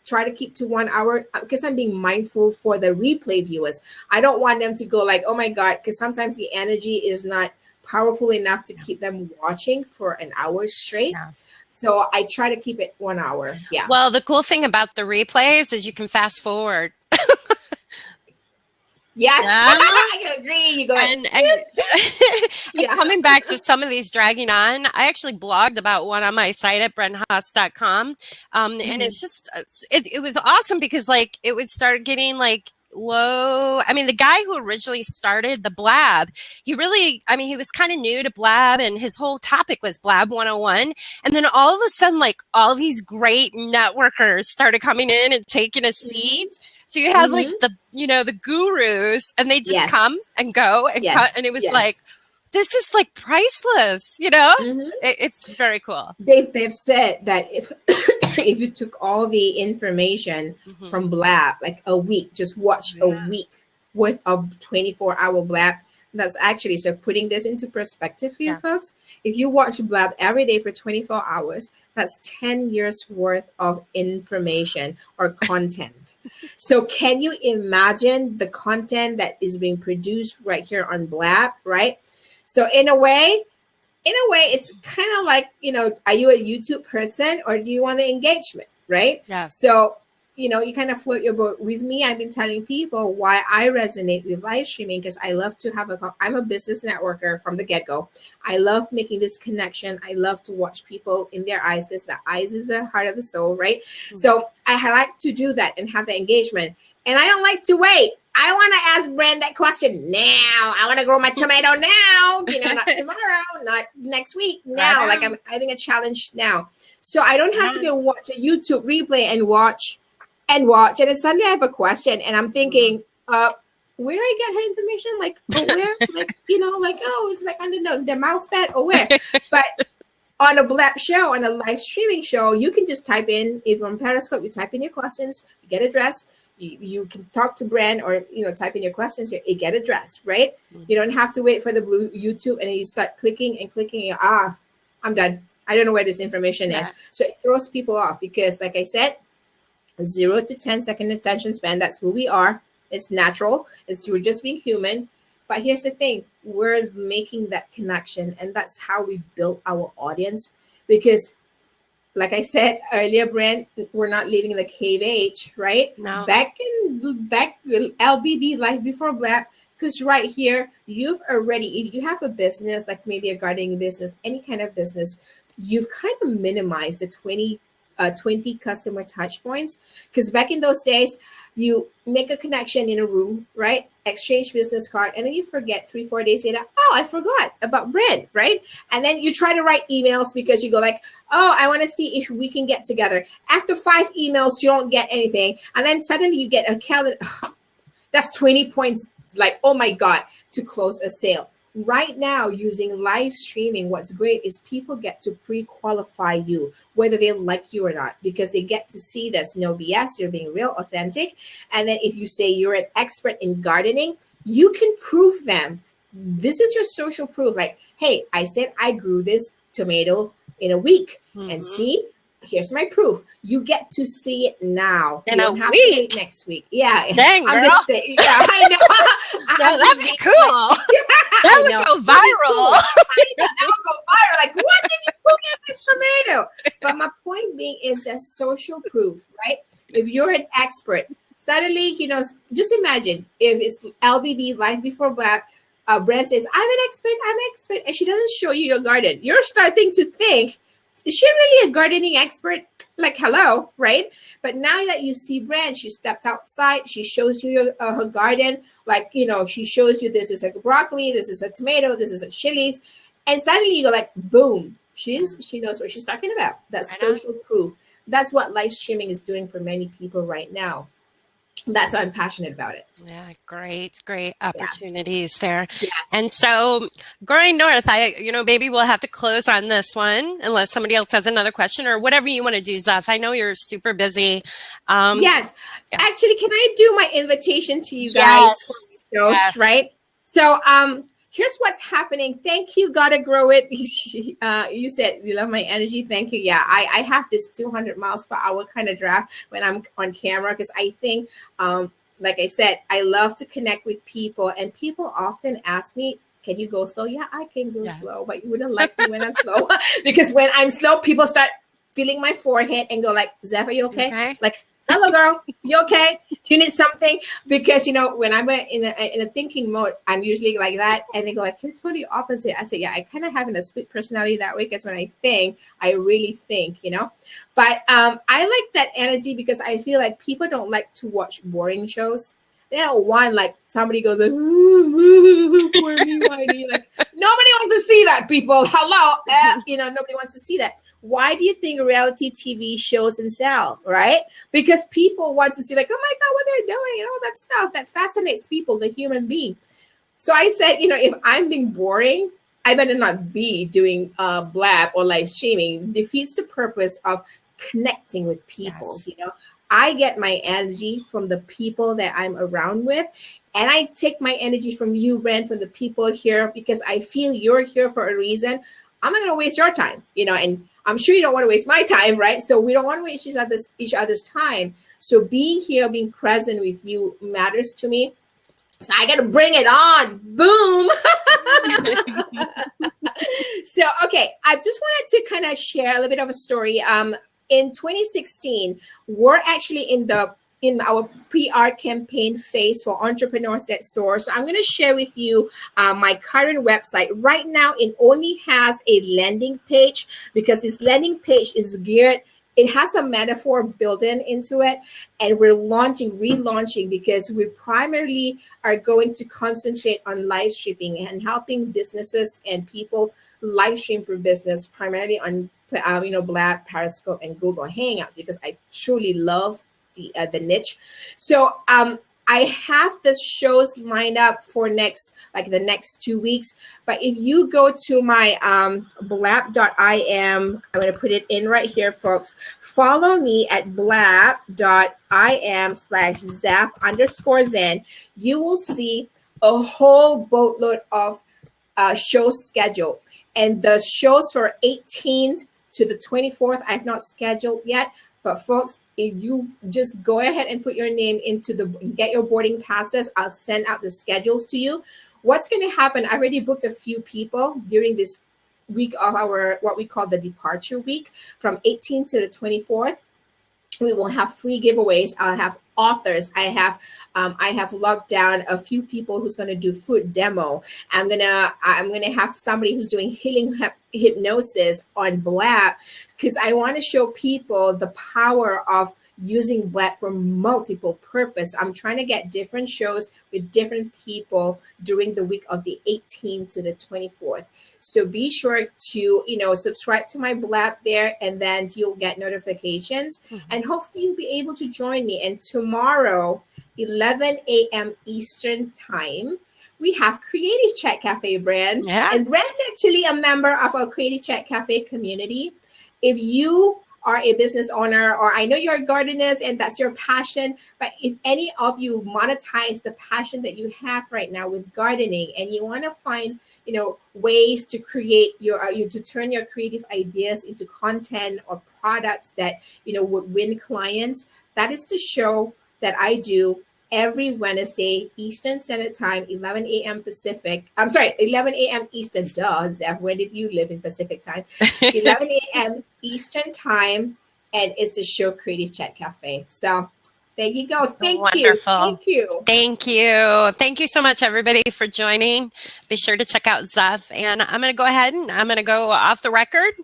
try to keep to 1 hour because I'm being mindful for the replay viewers. I don't want them to go like, oh my God, because sometimes the energy is not powerful enough to keep them watching for an hour straight. Yeah. So I try to keep it 1 hour. Yeah. Well, the cool thing about the replays is you can fast forward. Yes, I agree. You go and yeah. Coming back to some of these dragging on, I actually blogged about one on my site at brenhaas.com. And it's just, it was awesome because like it would start getting like low. I mean, the guy who originally started the BLAB, he was kind of new to BLAB, and his whole topic was BLAB 101. And then all of a sudden, like all these great networkers started coming in and taking a seat. So you had like the gurus, and they just come and go and cut, and it was like, this is like priceless, you know? It's very cool. They've said that if if you took all the information from BLAB, like a week, just watch a week worth of 24-hour BLAB, that's actually, so putting this into perspective for you folks, if you watch BLAB every day for 24 hours, that's 10 years worth of information or content. So can you imagine the content that is being produced right here on BLAB, right? So in a way, it's kind of like, you know, are you a YouTube person or do you want the engagement, right? Yeah. So, you know, you kind of float your boat. With me, I've been telling people why I resonate with live streaming, because I love to have I'm a business networker from the get-go. I love making this connection. I love to watch people in their eyes, because the eyes is the heart of the soul, right? So I like to do that and have the engagement. And I don't like to wait. I want to ask Brand that question now. I want to grow my tomato now, you know, not tomorrow, not next week, now. Like I'm having a challenge now. So I don't have to go watch a YouTube replay and watch. And then suddenly I have a question, and I'm thinking, where do I get her information? Like, where? Like, you know, like, oh, it's like under the mouse pad, or where? But on a BLAB show, on a live streaming show, you can just type in, if on Periscope, you type in your questions, you get addressed. You can talk to Brand or, type in your questions, you get addressed, right? Mm-hmm. You don't have to wait for the blue YouTube and then you start clicking and clicking and I'm done. I don't know where this information is. So it throws people off because, like I said, 0 to 10 second attention span, that's who we are. It's natural. We're just being human. But here's the thing, we're making that connection, and that's how we build our audience. Because, like I said earlier, Brent, we're not living in the cave age, right? No. Back LBB, Life Before BLAB, because right here, you've already, if you have a business, like maybe a gardening business, any kind of business, you've kind of minimized the 20 customer touch points, because back in those days you make a connection in a room, right? Exchange business card, and then you forget 3-4 days later, I forgot about Brent, right? And then you try to write emails because you go like, I want to see if we can get together. After 5 emails, you don't get anything, and then suddenly you get a calendar. That's 20 points, like, oh my God, to close a sale. Right now, using live streaming, what's great is people get to pre-qualify you, whether they like you or not, because they get to see there's no BS, you're being real, authentic. And then if you say you're an expert in gardening, you can prove them. This is your social proof. Like, hey, I said I grew this tomato in a week, and see, here's my proof. You get to see it now. In you don't a have week? to wait next week. Yeah. Dang, I'm girl. just saying. Yeah, I know. That'd be cool. That would go viral. I know, that would go viral. Like, what did you put in this tomato? But my point being is that social proof, right? If you're an expert, suddenly, just imagine if it's LBB, Life Before BLAB, Brand says, I'm an expert, and she doesn't show you your garden. You're starting to think, is she really a gardening expert? Like, hello, right? But now that you see Brand, she stepped outside, she shows you her garden, like, she shows you this is a broccoli, this is a tomato, this is a chilies, and suddenly you go like, boom, she knows what she's talking about. That's social proof. That's what live streaming is doing for many people right now. That's why I'm passionate about it. Yeah, great opportunities there. Yes. And so Growing North, maybe we'll have to close on this one unless somebody else has another question or whatever you want to do, Zeph. I know you're super busy. Yes. Yeah. Actually, can I do my invitation to you guys for shows, right? So here's what's happening. Thank you, Gotta Grow It. You said you love my energy. Thank you. Yeah, I have this 200 miles per hour kind of draft when I'm on camera, because I think, like I said, I love to connect with people, and people often ask me, can you go slow? Yeah, I can go slow, but you wouldn't like me when I'm slow. Because when I'm slow, people start feeling my forehead and go like, Zeph, are you okay? Like, hello, girl. You okay? Do you need something? Because, when I'm in a thinking mode, I'm usually like that. And they go like, you're totally opposite. I say, yeah, I kind of have a split personality that way, because when I think, I really think, But I like that energy because I feel like people don't like to watch boring shows. They don't want like somebody goes like, poor me, whiny. Like, nobody wants to see that, people. Hello. Nobody wants to see that. Why do you think reality TV shows and sell, right? Because people want to see like, oh my God, what they're doing and all that stuff that fascinates people, the human being. So I said, if I'm being boring, I better not be doing BLAB or live streaming. It defeats the purpose of connecting with people, I get my energy from the people that I'm around with. And I take my energy from you, Brent, from the people here, because I feel you're here for a reason. I'm not going to waste your time, and I'm sure you don't want to waste my time, right? So we don't want to waste each other's time. So being here, being present with you matters to me. So I got to bring it on. Boom. So, okay. I just wanted to kind of share a little bit of a story. In 2016, we're actually in our PR campaign phase for Entrepreneurs That Soar. So I'm going to share with you my current website. Right now, it only has a landing page because this landing page is geared. It has a metaphor built into it, and we're relaunching because we primarily are going to concentrate on live streaming and helping businesses and people live stream for business, primarily on BLAB, Periscope, and Google Hangouts, because I truly love the niche. So I I have the shows lined up for the next 2 weeks. But if you go to my blab.im, I'm going to put it in right here, folks. Follow me at blab.im/Zaf_Zen. You will see a whole boatload of show schedule, and the shows for 18th to the 24th I've not scheduled yet. But folks, if you just go ahead and put your name into get your boarding passes, I'll send out the schedules to you. What's going to happen, I already booked a few people during this week of our what we call the departure week, from 18th to the 24th. We will have free giveaways. I'll have authors. I have locked down a few people who's going to do food demo. I'm gonna have somebody who's doing healing hypnosis on BLAB, because I want to show people the power of using BLAB for multiple purpose. I'm trying to get different shows with different people during the week of the 18th to the 24th. So be sure to subscribe to my BLAB there, and then you'll get notifications, and hopefully you'll be able to join me. And tomorrow, 11 a.m. Eastern time, we have Creative Chat Cafe, Brand. Yeah. And Brand's actually a member of our Creative Chat Cafe community. If you are a business owner, or I know you're gardeners and that's your passion, but if any of you monetize the passion that you have right now with gardening, and you want to find ways to create to turn your creative ideas into content or products that would win clients, that is the show that I do every Wednesday, Eastern Standard Time, 11 a.m. Pacific. I'm sorry, 11 a.m. Eastern. Duh, Zeph, where did you live in Pacific time? 11 a.m. Eastern Time, and it's the show Creative Chat Cafe. So there you go. Thank you. Thank you. Thank you. Thank you so much, everybody, for joining. Be sure to check out Zeph. And I'm going to go ahead and I'm going to go off the record.